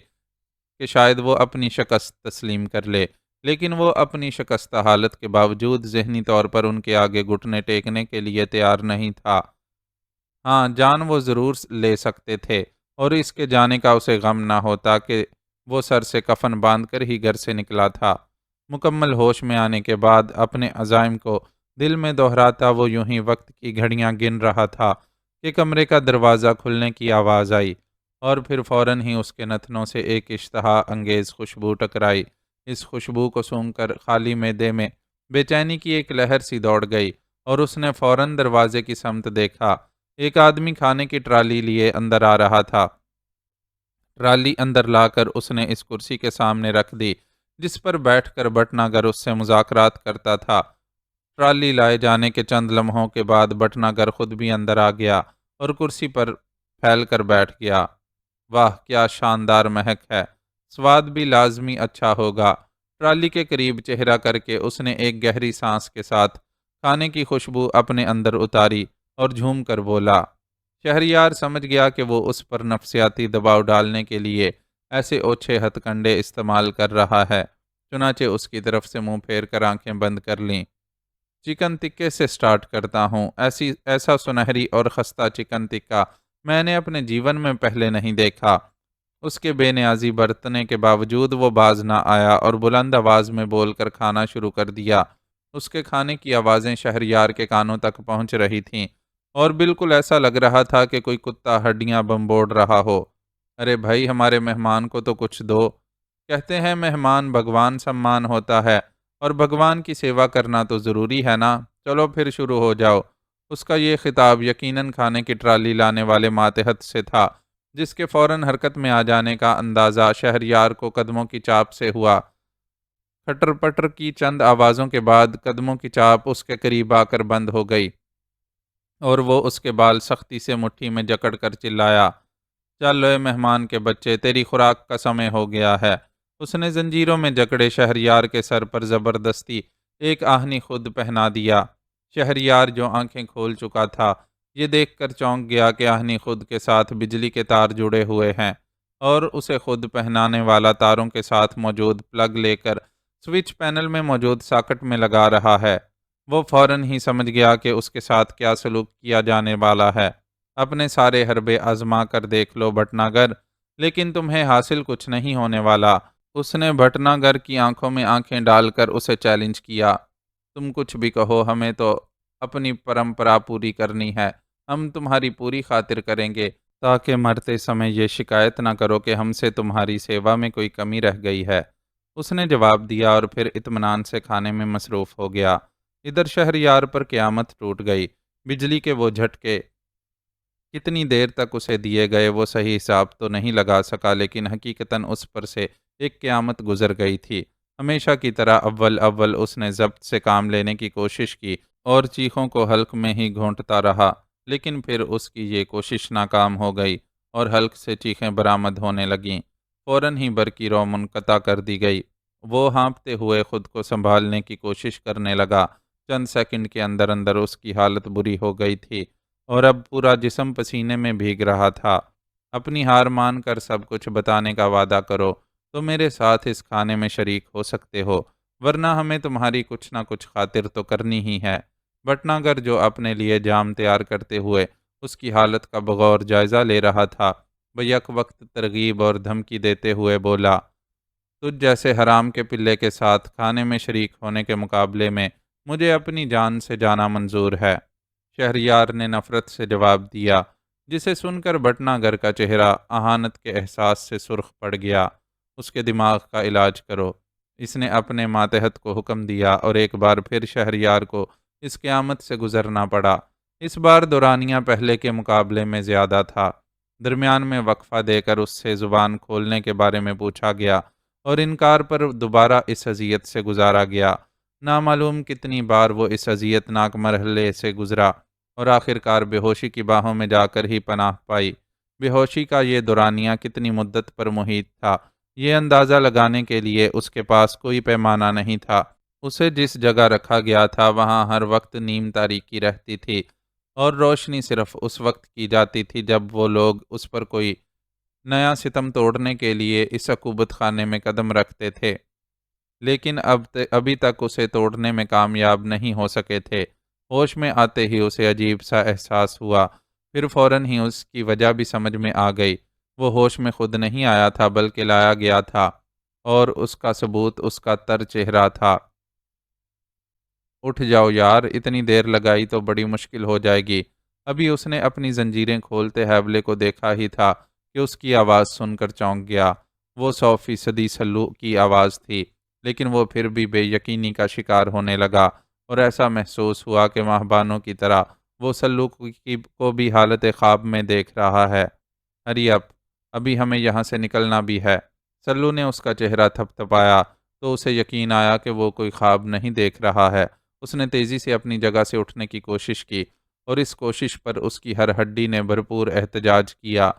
کہ شاید وہ اپنی شکست تسلیم کر لے، لیکن وہ اپنی شکستہ حالت کے باوجود ذہنی طور پر ان کے آگے گھٹنے ٹیکنے کے لیے تیار نہیں تھا۔ ہاں، جان وہ ضرور لے سکتے تھے، اور اس کے جانے کا اسے غم نہ ہوتا کہ وہ سر سے کفن باندھ کر ہی گھر سے نکلا تھا۔ مکمل ہوش میں آنے کے بعد اپنے عزائم کو دل میں دہراتا وہ یوں ہی وقت کی گھڑیاں گن رہا تھا کہ کمرے کا دروازہ کھلنے کی آواز آئی، اور پھر فوراً ہی اس کے نتنوں سے ایک اشتہا انگیز خوشبو ٹکرائی۔ اس خوشبو کو سونگھ کر خالی معدے میں بے چینی کی ایک لہر سی دوڑ گئی، اور اس نے فوراً دروازے کی سمت دیکھا۔ ایک آدمی کھانے کی ٹرالی لیے اندر آ رہا تھا۔ ٹرالی اندر لا کر اس نے اس کرسی کے سامنے رکھ دی جس پر بیٹھ کر بٹنا گر اس سے مذاکرات کرتا تھا۔ ٹرالی لائے جانے کے چند لمحوں کے بعد بٹنا گر خود بھی اندر آ گیا اور کرسی پر پھیل کر بیٹھ گیا۔ واہ، کیا شاندار مہک ہے! سواد بھی لازمی اچھا ہوگا۔ ٹرالی کے قریب چہرہ کر کے اس نے ایک گہری سانس کے ساتھ کھانے کی خوشبو اپنے اندر اتاری اور جھوم کر بولا۔ شہریار سمجھ گیا کہ وہ اس پر نفسیاتی دباؤ ڈالنے کے لیے ایسے اوچھے ہتھ کنڈے استعمال کر رہا ہے، چنانچہ اس کی طرف سے منہ پھیر کر آنکھیں بند کر لیں۔ چکن ٹکے سے سٹارٹ کرتا ہوں، ایسا سنہری اور خستہ چکن ٹکا میں نے اپنے جیون میں پہلے نہیں دیکھا۔ اس کے بے نیازی برتنے کے باوجود وہ باز نہ آیا اور بلند آواز میں بول کر کھانا شروع کر دیا۔ اس کے کھانے کی آوازیں شہریار کے کانوں تک پہنچ رہی تھیں، اور بالکل ایسا لگ رہا تھا کہ کوئی کتا ہڈیاں بمبوڑ رہا ہو۔ ارے بھائی، ہمارے مہمان کو تو کچھ دو۔ کہتے ہیں مہمان بھگوان سمان ہوتا ہے، اور بھگوان کی سیوا کرنا تو ضروری ہے نا۔ چلو پھر شروع ہو جاؤ۔ اس کا یہ خطاب یقیناً کھانے کی ٹرالی لانے والے ماتحت سے تھا، جس کے فوراً حرکت میں آ جانے کا اندازہ شہریار کو قدموں کی چاپ سے ہوا۔ کھٹر پٹر کی چند آوازوں کے بعد قدموں کی چاپ اس کے قریب آ کر بند ہو گئی، اور وہ اس کے بال سختی سے مٹھی میں جکڑ کر چلایا، چل اے مہمان کے بچے، تیری خوراک کا سمے ہو گیا ہے۔ اس نے زنجیروں میں جکڑے شہریار کے سر پر زبردستی ایک آہنی خود پہنا دیا۔ شہریار جو آنکھیں کھول چکا تھا، یہ دیکھ کر چونک گیا کہ آہنی خود کے ساتھ بجلی کے تار جڑے ہوئے ہیں، اور اسے خود پہنانے والا تاروں کے ساتھ موجود پلگ لے کر سوئچ پینل میں موجود ساکٹ میں لگا رہا ہے۔ وہ فوراً ہی سمجھ گیا کہ اس کے ساتھ کیا سلوک کیا جانے والا ہے۔ اپنے سارے حربے آزما کر دیکھ لو بھٹناگر، لیکن تمہیں حاصل کچھ نہیں ہونے والا۔ اس نے بھٹناگر کی آنکھوں میں آنکھیں ڈال کر اسے چیلنج کیا۔ تم کچھ بھی کہو، ہمیں تو اپنی پرمپرا پوری کرنی ہے۔ ہم تمہاری پوری خاطر کریں گے، تاکہ مرتے سمے یہ شکایت نہ کرو کہ ہم سے تمہاری سیوا میں کوئی کمی رہ گئی ہے۔ اس نے جواب دیا اور پھر اطمینان سے کھانے میں مصروف ہو گیا۔ ادھر شہریار پر قیامت ٹوٹ گئی۔ بجلی کے وہ جھٹکے کتنی دیر تک اسے دیے گئے وہ صحیح حساب تو نہیں لگا سکا، لیکن حقیقتاً اس پر سے ایک قیامت گزر گئی تھی۔ ہمیشہ کی طرح اول اس نے ضبط سے کام لینے کی کوشش کی اور چیخوں کو حلق میں ہی گھونٹتا رہا، لیکن پھر اس کی یہ کوشش ناکام ہو گئی اور حلق سے چیخیں برآمد ہونے لگیں۔ فوراً ہی برقی رو منقطع کر دی گئی۔ وہ ہانپتے ہوئے خود کو سنبھالنے کی کوشش کرنے لگا۔ چند سیکنڈ کے اندر اندر اس کی حالت بری ہو گئی تھی اور اب پورا جسم پسینے میں بھیگ رہا تھا۔ اپنی ہار مان کر سب کچھ بتانے کا وعدہ کرو تو میرے ساتھ اس کھانے میں شریک ہو سکتے ہو، ورنہ ہمیں تمہاری کچھ نہ کچھ خاطر تو کرنی ہی ہے۔ بھٹناگر جو اپنے لیے جام تیار کرتے ہوئے اس کی حالت کا بغور جائزہ لے رہا تھا، بیک وقت ترغیب اور دھمکی دیتے ہوئے بولا، تجھ جیسے حرام کے پلے کے ساتھ کھانے میں شریک ہونے کے مقابلے میں مجھے اپنی جان سے جانا منظور ہے۔ شہریار نے نفرت سے جواب دیا، جسے سن کر بھٹناگر کا چہرہ اہانت کے احساس سے سرخ پڑ گیا۔ اس کے دماغ کا علاج کرو، اس نے اپنے ماتحت کو حکم دیا، اور ایک بار پھر شہریار کو اس قیامت سے گزرنا پڑا۔ اس بار دورانیہ پہلے کے مقابلے میں زیادہ تھا۔ درمیان میں وقفہ دے کر اس سے زبان کھولنے کے بارے میں پوچھا گیا اور انکار پر دوبارہ اس اذیت سے گزارا گیا۔ نامعلوم کتنی بار وہ اس اذیت ناک مرحلے سے گزرا اور آخر کار بے ہوشی کی باہوں میں جا کر ہی پناہ پائی۔ بے ہوشی کا یہ دورانیہ کتنی مدت پر محیط تھا، یہ اندازہ لگانے کے لیے اس کے پاس کوئی پیمانہ نہیں تھا۔ اسے جس جگہ رکھا گیا تھا وہاں ہر وقت نیم تاریکی رہتی تھی، اور روشنی صرف اس وقت کی جاتی تھی جب وہ لوگ اس پر کوئی نیا ستم توڑنے کے لیے اس عقوبت خانے میں قدم رکھتے تھے، لیکن ابھی تک اسے توڑنے میں کامیاب نہیں ہو سکے تھے۔ ہوش میں آتے ہی اسے عجیب سا احساس ہوا، پھر فوراً ہی اس کی وجہ بھی سمجھ میں آ گئی۔ وہ ہوش میں خود نہیں آیا تھا بلکہ لایا گیا تھا، اور اس کا ثبوت اس کا تر چہرہ تھا۔ اٹھ جاؤ یار، اتنی دیر لگائی تو بڑی مشکل ہو جائے گی۔ ابھی اس نے اپنی زنجیریں کھولتے ہیولے کو دیکھا ہی تھا کہ اس کی آواز سن کر چونک گیا۔ وہ 100% سلو کی آواز تھی، لیکن وہ پھر بھی بے یقینی کا شکار ہونے لگا، اور ایسا محسوس ہوا کہ ماہبانوں کی طرح وہ سلو کو بھی حالت خواب میں دیکھ رہا ہے۔ ہری اپ، ابھی ہمیں یہاں سے نکلنا بھی ہے۔ سلو نے اس کا چہرہ تھپ تھپایا تو اسے یقین آیا کہ وہ کوئی خواب نہیں دیکھ رہا ہے۔ اس نے تیزی سے اپنی جگہ سے اٹھنے کی کوشش کی، اور اس کوشش پر اس کی ہر ہڈی نے بھرپور احتجاج کیا۔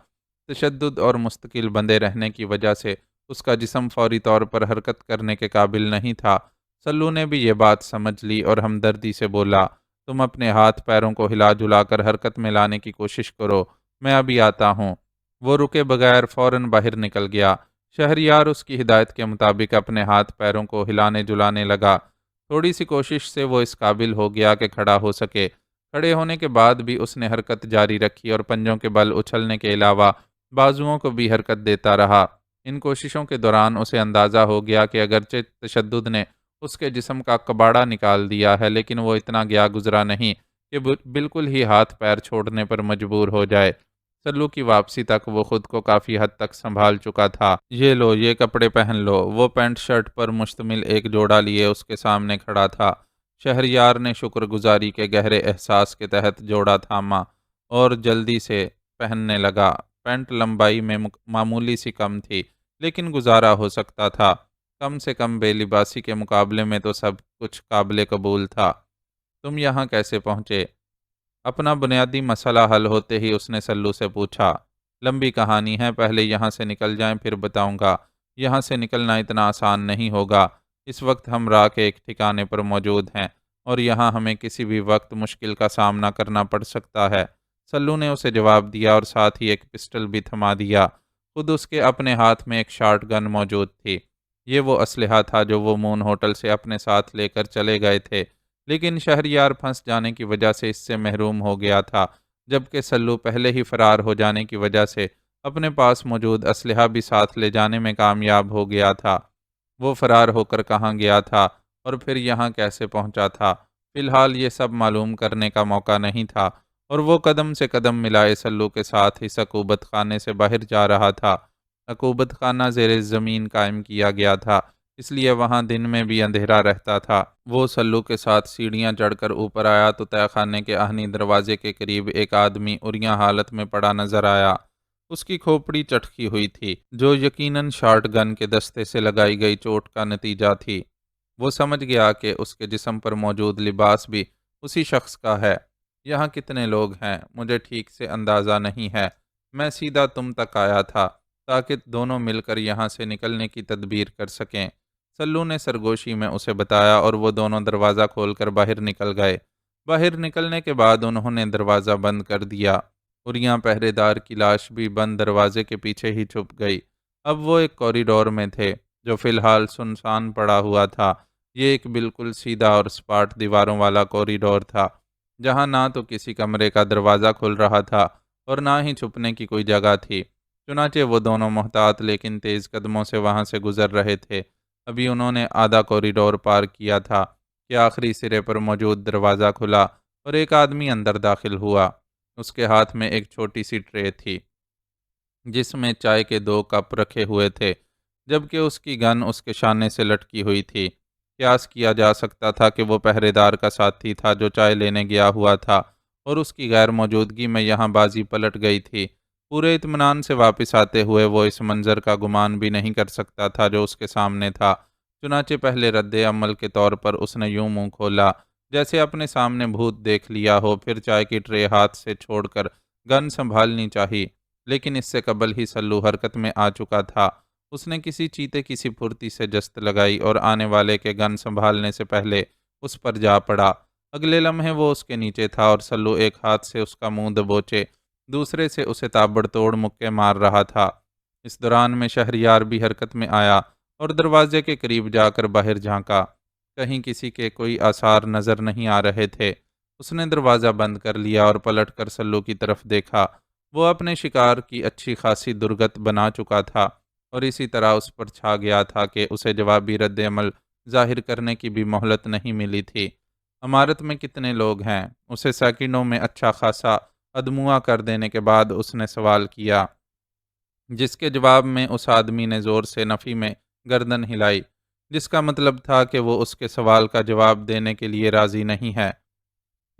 تشدد اور مستقل بندے رہنے کی وجہ سے اس کا جسم فوری طور پر حرکت کرنے کے قابل نہیں تھا۔ سلو نے بھی یہ بات سمجھ لی اور ہمدردی سے بولا، تم اپنے ہاتھ پیروں کو ہلا جلا کر حرکت میں لانے کی کوشش کرو، میں ابھی آتا ہوں۔ وہ رکے بغیر فوراً باہر نکل گیا۔ شہریار اس کی ہدایت کے مطابق اپنے ہاتھ پیروں کو ہلانے جلانے لگا۔ تھوڑی سی کوشش سے وہ اس قابل ہو گیا کہ کھڑا ہو سکے۔ کھڑے ہونے کے بعد بھی اس نے حرکت جاری رکھی اور پنجوں کے بل اچھلنے کے علاوہ بازوؤں کو بھی حرکت دیتا رہا۔ ان کوششوں کے دوران اسے اندازہ ہو گیا کہ اگرچہ تشدد نے اس کے جسم کا کباڑہ نکال دیا ہے، لیکن وہ اتنا گیا گزرا نہیں کہ بالکل ہی ہاتھ پیر چھوڑنے پر مجبور ہو جائے۔ سلو کی واپسی تک وہ خود کو کافی حد تک سنبھال چکا تھا۔ یہ لو، یہ کپڑے پہن لو۔ وہ پینٹ شرٹ پر مشتمل ایک جوڑا لیے اس کے سامنے کھڑا تھا۔ شہریار نے شکر گزاری کے گہرے احساس کے تحت جوڑا تھاما اور جلدی سے پہننے لگا۔ پینٹ لمبائی میں معمولی سی کم تھی، لیکن گزارا ہو سکتا تھا۔ کم سے کم بے لباسی کے مقابلے میں تو سب کچھ قابل قبول تھا۔ تم یہاں کیسے پہنچے؟ اپنا بنیادی مسئلہ حل ہوتے ہی اس نے سلو سے پوچھا۔ لمبی کہانی ہے، پہلے یہاں سے نکل جائیں پھر بتاؤں گا۔ یہاں سے نکلنا اتنا آسان نہیں ہوگا۔ اس وقت ہم راہ کے ایک ٹھکانے پر موجود ہیں، اور یہاں ہمیں کسی بھی وقت مشکل کا سامنا کرنا پڑ سکتا ہے۔ سلو نے اسے جواب دیا اور ساتھ ہی ایک پسٹل بھی تھما دیا۔ خود اس کے اپنے ہاتھ میں ایک شارٹ گن موجود تھی۔ یہ وہ اسلحہ تھا جو وہ مون ہوٹل سے اپنے ساتھ لے کر چلے گئے تھے، لیکن شہریار پھنس جانے کی وجہ سے اس سے محروم ہو گیا تھا۔ جبکہ سلو پہلے ہی فرار ہو جانے کی وجہ سے اپنے پاس موجود اسلحہ بھی ساتھ لے جانے میں کامیاب ہو گیا تھا۔ وہ فرار ہو کر کہاں گیا تھا اور پھر یہاں کیسے پہنچا تھا، فی الحال یہ سب معلوم کرنے کا موقع نہیں تھا، اور وہ قدم سے قدم ملائے سلو کے ساتھ اس عقوبت خانے سے باہر جا رہا تھا۔ عقوبت خانہ زیر زمین قائم کیا گیا تھا، اس لیے وہاں دن میں بھی اندھیرا رہتا تھا۔ وہ سلو کے ساتھ سیڑھیاں چڑھ کر اوپر آیا تو تہہ خانے کے آہنی دروازے کے قریب ایک آدمی عریاں حالت میں پڑا نظر آیا۔ اس کی کھوپڑی چٹکی ہوئی تھی، جو یقیناً شارٹ گن کے دستے سے لگائی گئی چوٹ کا نتیجہ تھی۔ وہ سمجھ گیا کہ اس کے جسم پر موجود لباس بھی اسی شخص کا ہے۔ یہاں کتنے لوگ ہیں مجھے ٹھیک سے اندازہ نہیں ہے، میں سیدھا تم تک آیا تھا تاکہ دونوں مل کر یہاں سے نکلنے کی تدبیر کر سکیں۔ سلو نے سرگوشی میں اسے بتایا اور وہ دونوں دروازہ کھول کر باہر نکل گئے۔ باہر نکلنے کے بعد انہوں نے دروازہ بند کر دیا۔ عریاں پہرے دار کی لاش بھی بند دروازے کے پیچھے ہی چھپ گئی۔ اب وہ ایک کوریڈور میں تھے جو فی الحال سنسان پڑا ہوا تھا۔ یہ ایک بالکل سیدھا اور سپاٹ دیواروں والا کوریڈور تھا، جہاں نہ تو کسی کمرے کا دروازہ کھل رہا تھا اور نہ ہی چھپنے کی کوئی جگہ تھی۔ چنانچہ وہ دونوں محتاط لیکن تیز قدموں سے وہاں سے گزر رہے تھے۔ ابھی انہوں نے آدھا کوریڈور پار کیا تھا کہ آخری سرے پر موجود دروازہ کھلا اور ایک آدمی اندر داخل ہوا۔ اس کے ہاتھ میں ایک چھوٹی سی ٹرے تھی جس میں چائے کے 2 کپ رکھے ہوئے تھے، جبکہ اس کی گن اس کے شانے سے لٹکی ہوئی تھی۔ قیاس کیا جا سکتا تھا کہ وہ پہرے دار کا ساتھی تھا جو چائے لینے گیا ہوا تھا اور اس کی غیر موجودگی میں یہاں بازی پلٹ گئی تھی۔ پورے اطمینان سے واپس آتے ہوئے وہ اس منظر کا گمان بھی نہیں کر سکتا تھا جو اس کے سامنے تھا۔ چنانچہ پہلے رد عمل کے طور پر اس نے یوں منہ کھولا جیسے اپنے سامنے بھوت دیکھ لیا ہو، پھر چائے کی ٹرے ہاتھ سے چھوڑ کر گن سنبھالنی چاہی، لیکن اس سے قبل ہی سلو حرکت میں آ چکا تھا۔ اس نے کسی چیتے کی سی پھرتی سے جست لگائی اور آنے والے کے گن سنبھالنے سے پہلے اس پر جا پڑا۔ اگلے لمحے وہ اس کے نیچے تھا اور سلو ایک ہاتھ سے اس کا منہ دبوچے دوسرے سے اسے تابڑ توڑ مکے مار رہا تھا۔ اس دوران میں شہریار بھی حرکت میں آیا اور دروازے کے قریب جا کر باہر جھانکا۔ کہیں کسی کے کوئی آثار نظر نہیں آ رہے تھے۔ اس نے دروازہ بند کر لیا اور پلٹ کر سلو کی طرف دیکھا۔ وہ اپنے شکار کی اچھی خاصی درگت بنا چکا تھا اور اسی طرح اس پر چھا گیا تھا کہ اسے جوابی رد عمل ظاہر کرنے کی بھی مہلت نہیں ملی تھی۔ عمارت میں کتنے لوگ ہیں؟ اسے سیکنڈوں میں اچھا خاصا ادموا کر دینے کے بعد اس نے سوال کیا، جس کے جواب میں اس آدمی نے زور سے نفی میں گردن ہلائی، جس کا مطلب تھا کہ وہ اس کے سوال کا جواب دینے کے لیے راضی نہیں ہے۔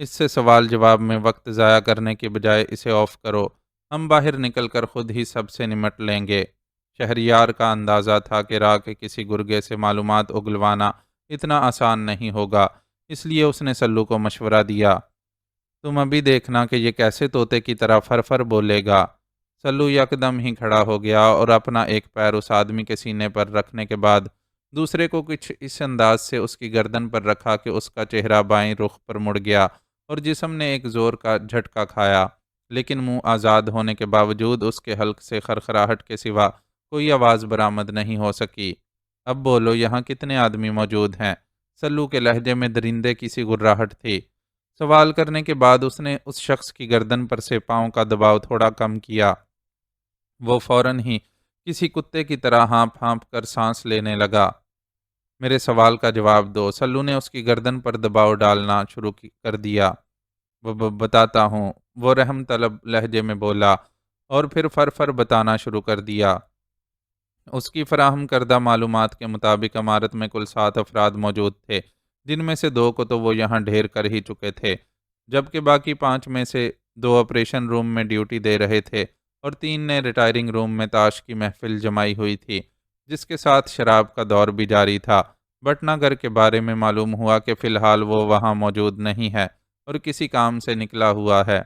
اس سے سوال جواب میں وقت ضائع کرنے کے بجائے اسے آف کرو، ہم باہر نکل کر خود ہی سب سے نمٹ لیں گے۔ شہریار کا اندازہ تھا کہ راہ کے کسی گرگے سے معلومات اگلوانا اتنا آسان نہیں ہوگا، اس لیے اس نے سلو کو مشورہ دیا، تم ابھی دیکھنا کہ یہ کیسے طوطے کی طرح فر فر بولے گا۔ سلو یکدم ہی کھڑا ہو گیا اور اپنا ایک پیر اس آدمی کے سینے پر رکھنے کے بعد دوسرے کو کچھ اس انداز سے اس کی گردن پر رکھا کہ اس کا چہرہ بائیں رخ پر مڑ گیا اور جسم نے ایک زور کا جھٹکا کھایا، لیکن منہ آزاد ہونے کے باوجود اس کے حلق سے خرخراہٹ کے سوا کوئی آواز برآمد نہیں ہو سکی۔ اب بولو یہاں کتنے آدمی موجود ہیں؟ سلو کے لہجے میں درندے کی سی گراہٹ تھی۔ سوال کرنے کے بعد اس نے اس شخص کی گردن پر سے پاؤں کا دباؤ تھوڑا کم کیا۔ وہ فوراً ہی کسی کتے کی طرح ہانپ ہانپ کر سانس لینے لگا۔ میرے سوال کا جواب دو۔ سلو نے اس کی گردن پر دباؤ ڈالنا شروع کر دیا۔ بتاتا ہوں، وہ رحم طلب لہجے میں بولا اور پھر فر فر بتانا شروع کر دیا۔ اس کی فراہم کردہ معلومات کے مطابق عمارت میں کل 7 افراد موجود تھے، جن میں سے 2 کو تو وہ یہاں ڈھیر کر ہی چکے تھے، جبکہ باقی 5 میں سے 2 آپریشن روم میں ڈیوٹی دے رہے تھے اور 3 نے ریٹائرنگ روم میں تاش کی محفل جمائی ہوئی تھی، جس کے ساتھ شراب کا دور بھی جاری تھا۔ بٹنا گھر کے بارے میں معلوم ہوا کہ فی الحال وہ وہاں موجود نہیں ہے اور کسی کام سے نکلا ہوا ہے۔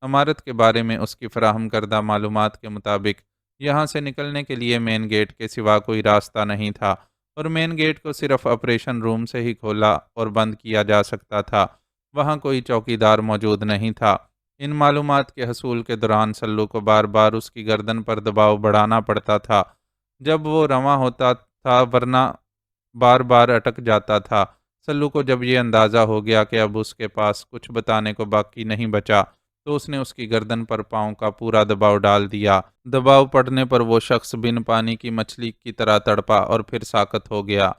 عمارت کے بارے میں اس کی فراہم کردہ معلومات کے مطابق یہاں سے نکلنے کے لیے مین گیٹ کے سوا کوئی راستہ نہیں تھا اور مین گیٹ کو صرف آپریشن روم سے ہی کھولا اور بند کیا جا سکتا تھا۔ وہاں کوئی چوکیدار موجود نہیں تھا۔ ان معلومات کے حصول کے دوران سلو کو بار بار اس کی گردن پر دباؤ بڑھانا پڑتا تھا جب وہ رواں ہوتا تھا، ورنہ بار بار اٹک جاتا تھا۔ سلو کو جب یہ اندازہ ہو گیا کہ اب اس کے پاس کچھ بتانے کو باقی نہیں بچا تو اس نے اس کی گردن پر پاؤں کا پورا دباؤ ڈال دیا۔ دباؤ پڑنے پر وہ شخص بن پانی کی مچھلی کی طرح تڑپا اور پھر ساکت ہو گیا۔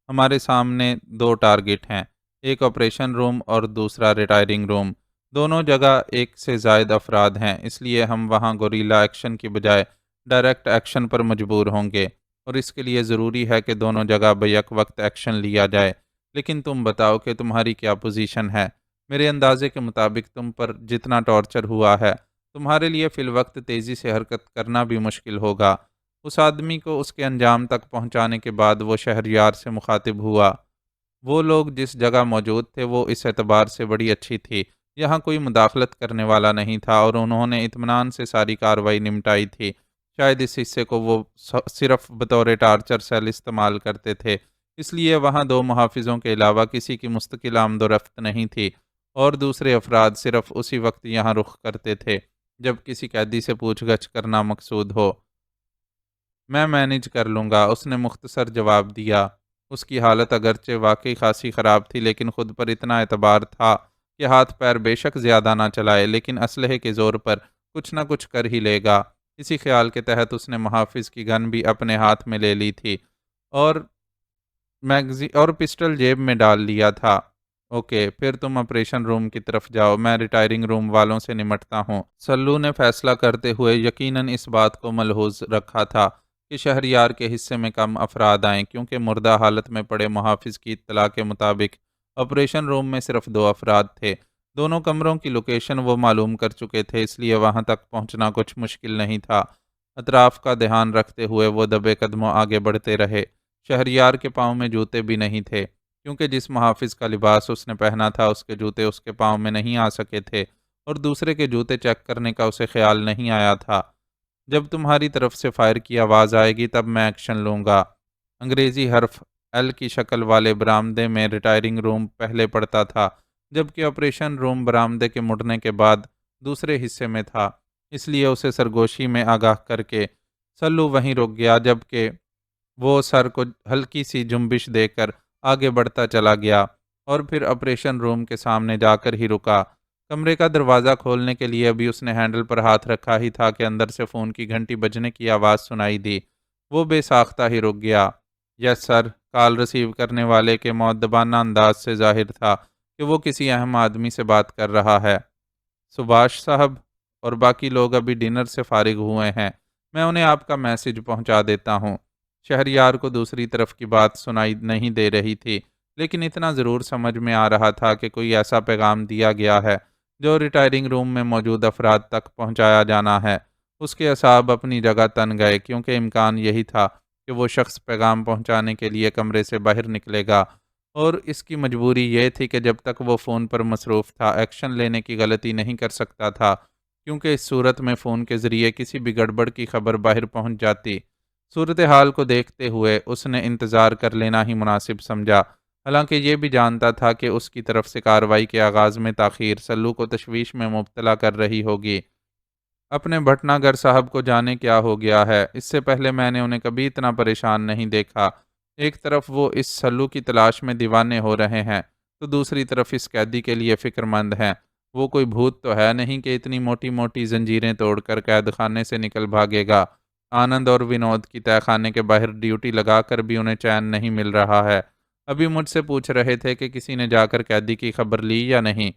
ہمارے سامنے دو ٹارگٹ ہیں، ایک آپریشن روم اور دوسرا ریٹائرنگ روم۔ دونوں جگہ ایک سے زائد افراد ہیں، اس لیے ہم وہاں گوریلا ایکشن کی بجائے ڈائریکٹ ایکشن پر مجبور ہوں گے، اور اس کے لیے ضروری ہے کہ دونوں جگہ بیک وقت ایکشن لیا جائے۔ لیکن تم بتاؤ کہ تمہاری کیا پوزیشن ہے؟ میرے اندازے کے مطابق تم پر جتنا ٹارچر ہوا ہے، تمہارے لیے فی الوقت تیزی سے حرکت کرنا بھی مشکل ہوگا۔ اس آدمی کو اس کے انجام تک پہنچانے کے بعد وہ شہریار سے مخاطب ہوا۔ وہ لوگ جس جگہ موجود تھے وہ اس اعتبار سے بڑی اچھی تھی، یہاں کوئی مداخلت کرنے والا نہیں تھا اور انہوں نے اطمینان سے ساری کارروائی نمٹائی تھی۔ شاید اس حصے کو وہ صرف بطور ٹارچر سیل استعمال کرتے تھے، اس لیے وہاں دو محافظوں کے علاوہ کسی کی مستقل آمد و رفت نہیں تھی، اور دوسرے افراد صرف اسی وقت یہاں رخ کرتے تھے جب کسی قیدی سے پوچھ گچھ کرنا مقصود ہو۔ میں مینج کر لوں گا، اس نے مختصر جواب دیا۔ اس کی حالت اگرچہ واقعی خاصی خراب تھی، لیکن خود پر اتنا اعتبار تھا کہ ہاتھ پیر بے شک زیادہ نہ چلائے، لیکن اسلحے کے زور پر کچھ نہ کچھ کر ہی لے گا۔ اسی خیال کے تحت اس نے محافظ کی گن بھی اپنے ہاتھ میں لے لی تھی اور اور پسٹل جیب میں ڈال لیا تھا۔ اوکے، پھر تم آپریشن روم کی طرف جاؤ، میں ریٹائرنگ روم والوں سے نمٹتا ہوں۔ سلو نے فیصلہ کرتے ہوئے یقیناً اس بات کو ملحوظ رکھا تھا کہ شہریار کے حصے میں کم افراد آئیں، کیونکہ مردہ حالت میں پڑے محافظ کی اطلاع کے مطابق آپریشن روم میں صرف 2 افراد تھے۔ دونوں کمروں کی لوکیشن وہ معلوم کر چکے تھے، اس لیے وہاں تک پہنچنا کچھ مشکل نہیں تھا۔ اطراف کا دھیان رکھتے ہوئے وہ دبے قدموں آگے بڑھتے رہے۔ شہریار کے پاؤں میں جوتے بھی نہیں تھے، کیونکہ جس محافظ کا لباس اس نے پہنا تھا اس کے جوتے اس کے پاؤں میں نہیں آ سکے تھے، اور دوسرے کے جوتے چیک کرنے کا اسے خیال نہیں آیا تھا۔ جب تمہاری طرف سے فائر کی آواز آئے گی تب میں ایکشن لوں گا۔ انگریزی حرف ایل کی شکل والے برآمدے میں ریٹائرنگ روم پہلے پڑتا تھا، جبکہ آپریشن روم برآمدے کے مڑنے کے بعد دوسرے حصے میں تھا، اس لیے اسے سرگوشی میں آگاہ کر کے سلو وہیں رک گیا، جبکہ وہ سر کو ہلکی سی جنبش دے کر آگے بڑھتا چلا گیا اور پھر آپریشن روم کے سامنے جا کر ہی رکا۔ کمرے کا دروازہ کھولنے کے لیے ابھی اس نے ہینڈل پر ہاتھ رکھا ہی تھا کہ اندر سے فون کی گھنٹی بجنے کی آواز سنائی دی۔ وہ بے ساختہ ہی رک گیا۔ یس سر، کال ریسیو کرنے والے کے مؤدبانہ انداز سے ظاہر تھا کہ وہ کسی اہم آدمی سے بات کر رہا ہے۔ سبھاش صاحب اور باقی لوگ ابھی ڈنر سے فارغ ہوئے ہیں، میں انہیں آپ کا میسج پہنچا دیتا ہوں۔ شہریار کو دوسری طرف کی بات سنائی نہیں دے رہی تھی، لیکن اتنا ضرور سمجھ میں آ رہا تھا کہ کوئی ایسا پیغام دیا گیا ہے جو ریٹائرنگ روم میں موجود افراد تک پہنچایا جانا ہے۔ اس کے اعصاب اپنی جگہ تن گئے، کیونکہ امکان یہی تھا کہ وہ شخص پیغام پہنچانے کے لیے کمرے سے باہر نکلے گا، اور اس کی مجبوری یہ تھی کہ جب تک وہ فون پر مصروف تھا ایکشن لینے کی غلطی نہیں کر سکتا تھا، کیونکہ اس صورت میں فون کے ذریعے کسی بھی گڑبڑ کی خبر باہر پہنچ جاتی۔ صورتحال کو دیکھتے ہوئے اس نے انتظار کر لینا ہی مناسب سمجھا، حالانکہ یہ بھی جانتا تھا کہ اس کی طرف سے کارروائی کے آغاز میں تاخیر سلو کو تشویش میں مبتلا کر رہی ہوگی۔ اپنے بھٹناگر صاحب کو جانے کیا ہو گیا ہے، اس سے پہلے میں نے انہیں کبھی اتنا پریشان نہیں دیکھا۔ ایک طرف وہ اس سلو کی تلاش میں دیوانے ہو رہے ہیں، تو دوسری طرف اس قیدی کے لیے فکر مند ہیں۔ وہ کوئی بھوت تو ہے نہیں کہ اتنی موٹی موٹی زنجیریں توڑ کر قید خانے سے نکل بھاگے گا۔ آنند اور ونود کی تہہ خانے کے باہر ڈیوٹی لگا کر بھی انہیں چین نہیں مل رہا ہے۔ ابھی مجھ سے پوچھ رہے تھے کہ کسی نے جا کر قیدی کی خبر لی یا نہیں۔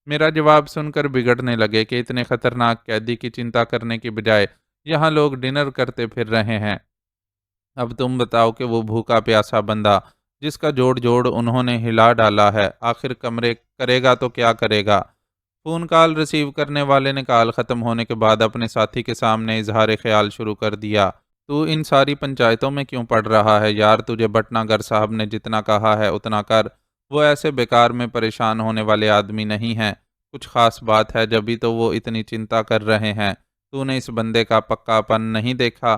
میرا جواب سن کر بگڑنے لگے کہ اتنے خطرناک قیدی کی چنتا کرنے کی بجائے یہاں لوگ ڈنر کرتے پھر رہے ہیں۔ اب تم بتاؤ کہ وہ بھوکا پیاسا بندہ جس کا جوڑ جوڑ انہوں نے ہلا ڈالا ہے، آخر کمرے کرے گا تو کیا کرے گا؟ فون کال ریسیو کرنے والے نے کال ختم ہونے کے بعد اپنے ساتھی کے سامنے اظہار خیال شروع کر دیا۔ تو ان ساری پنچایتوں میں کیوں پڑ رہا ہے یار؟ تجھے بٹناگر صاحب نے جتنا کہا ہے اتنا کر، وہ ایسے بیکار میں پریشان ہونے والے آدمی نہیں ہیں۔ کچھ خاص بات ہے جبھی تو وہ اتنی چنتا کر رہے ہیں۔ تو نے اس بندے کا پکا پن نہیں دیکھا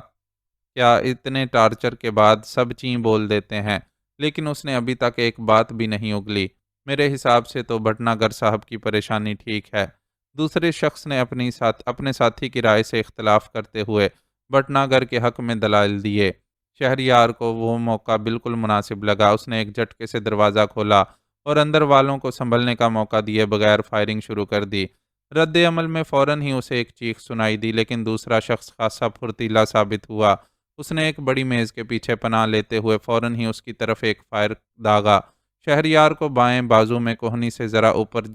کیا؟ اتنے ٹارچر کے بعد سب چیں بول دیتے ہیں، لیکن اس نے ابھی تک ایک بات بھی نہیں اگلی۔ میرے حساب سے تو بھٹناگر صاحب کی پریشانی ٹھیک ہے۔ دوسرے شخص نے اپنے ساتھی کی رائے سے اختلاف کرتے ہوئے بھٹناگر کے حق میں دلائل دیے۔ شہریار کو وہ موقع بالکل مناسب لگا۔ اس نے ایک جھٹکے سے دروازہ کھولا اور اندر والوں کو سنبھلنے کا موقع دیے بغیر فائرنگ شروع کر دی۔ رد عمل میں فوراً ہی اسے ایک چیخ سنائی دی، لیکن دوسرا شخص خاصا پھرتیلا ثابت ہوا۔ اس نے ایک بڑی میز کے پیچھے پناہ لیتے ہوئے فوراً ہی اس کی طرف ایک فائر داغا۔ شہریار کو بائیں بازو میں کوہنی سے ذرا اوپر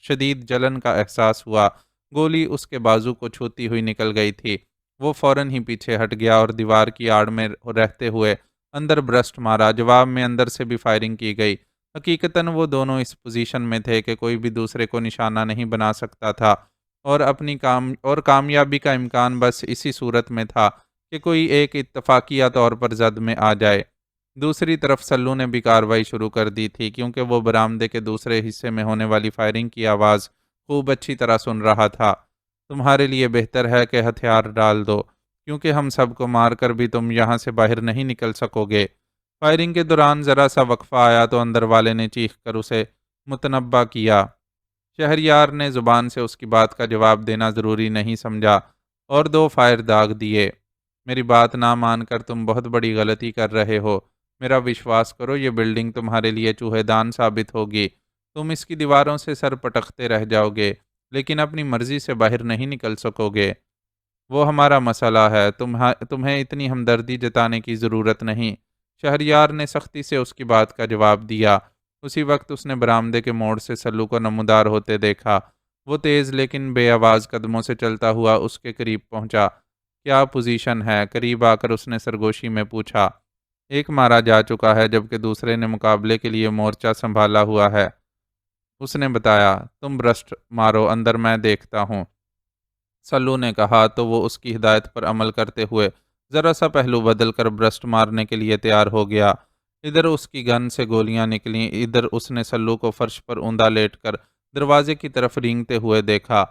شدید جلن کا احساس ہوا۔ گولی اس کے بازو کو چھوتی ہوئی نکل گئی تھی۔ وہ فوراً ہی پیچھے ہٹ گیا اور دیوار کی آڑ میں رہتے ہوئے اندر برسٹ مارا۔ جواب میں اندر سے بھی فائرنگ کی گئی۔ حقیقتاً وہ دونوں اس پوزیشن میں تھے کہ کوئی بھی دوسرے کو نشانہ نہیں بنا سکتا تھا، اور کامیابی کا امکان بس اسی صورت میں تھا کہ کوئی ایک اتفاقیہ طور پر زد میں آ جائے۔ دوسری طرف سلو نے بھی کارروائی شروع کر دی تھی، کیونکہ وہ برآمدے کے دوسرے حصے میں ہونے والی فائرنگ کی آواز خوب اچھی طرح سن رہا تھا۔ تمہارے لیے بہتر ہے کہ ہتھیار ڈال دو، کیونکہ ہم سب کو مار کر بھی تم یہاں سے باہر نہیں نکل سکو گے۔ فائرنگ کے دوران ذرا سا وقفہ آیا تو اندر والے نے چیخ کر اسے متنبہ کیا۔ شہریار نے زبان سے اس کی بات کا جواب دینا ضروری نہیں سمجھا اور دو فائر داغ دیے۔ میری بات نہ مان کر تم بہت بڑی غلطی کر رہے ہو۔ میرا وشواس کرو، یہ بلڈنگ تمہارے لیے چوہے دان ثابت ہوگی۔ تم اس کی دیواروں سے سر پٹکتے رہ جاؤ گے، لیکن اپنی مرضی سے باہر نہیں نکل سکو گے۔ وہ ہمارا مسئلہ ہے، تمہیں اتنی ہمدردی جتانے کی ضرورت نہیں۔ شہریار نے سختی سے اس کی بات کا جواب دیا۔ اسی وقت اس نے برآمدے کے موڑ سے سلو کو نمودار ہوتے دیکھا۔ وہ تیز لیکن بے آواز قدموں سے چلتا ہوا اس کے قریب پہنچا۔ کیا پوزیشن ہے؟ قریب آ کر اس نے سرگوشی میں پوچھا۔ ایک مارا جا چکا ہے جبکہ دوسرے نے مقابلے کے لیے مورچہ سنبھالا ہوا ہے، اس نے بتایا۔ تم برسٹ مارو، اندر میں دیکھتا ہوں، سلو نے کہا تو وہ اس کی ہدایت پر عمل کرتے ہوئے ذرا سا پہلو بدل کر برسٹ مارنے کے لیے تیار ہو گیا۔ ادھر اس کی گن سے گولیاں نکلیں، ادھر اس نے سلو کو فرش پر اوندا لیٹ کر دروازے کی طرف رینگتے ہوئے دیکھا۔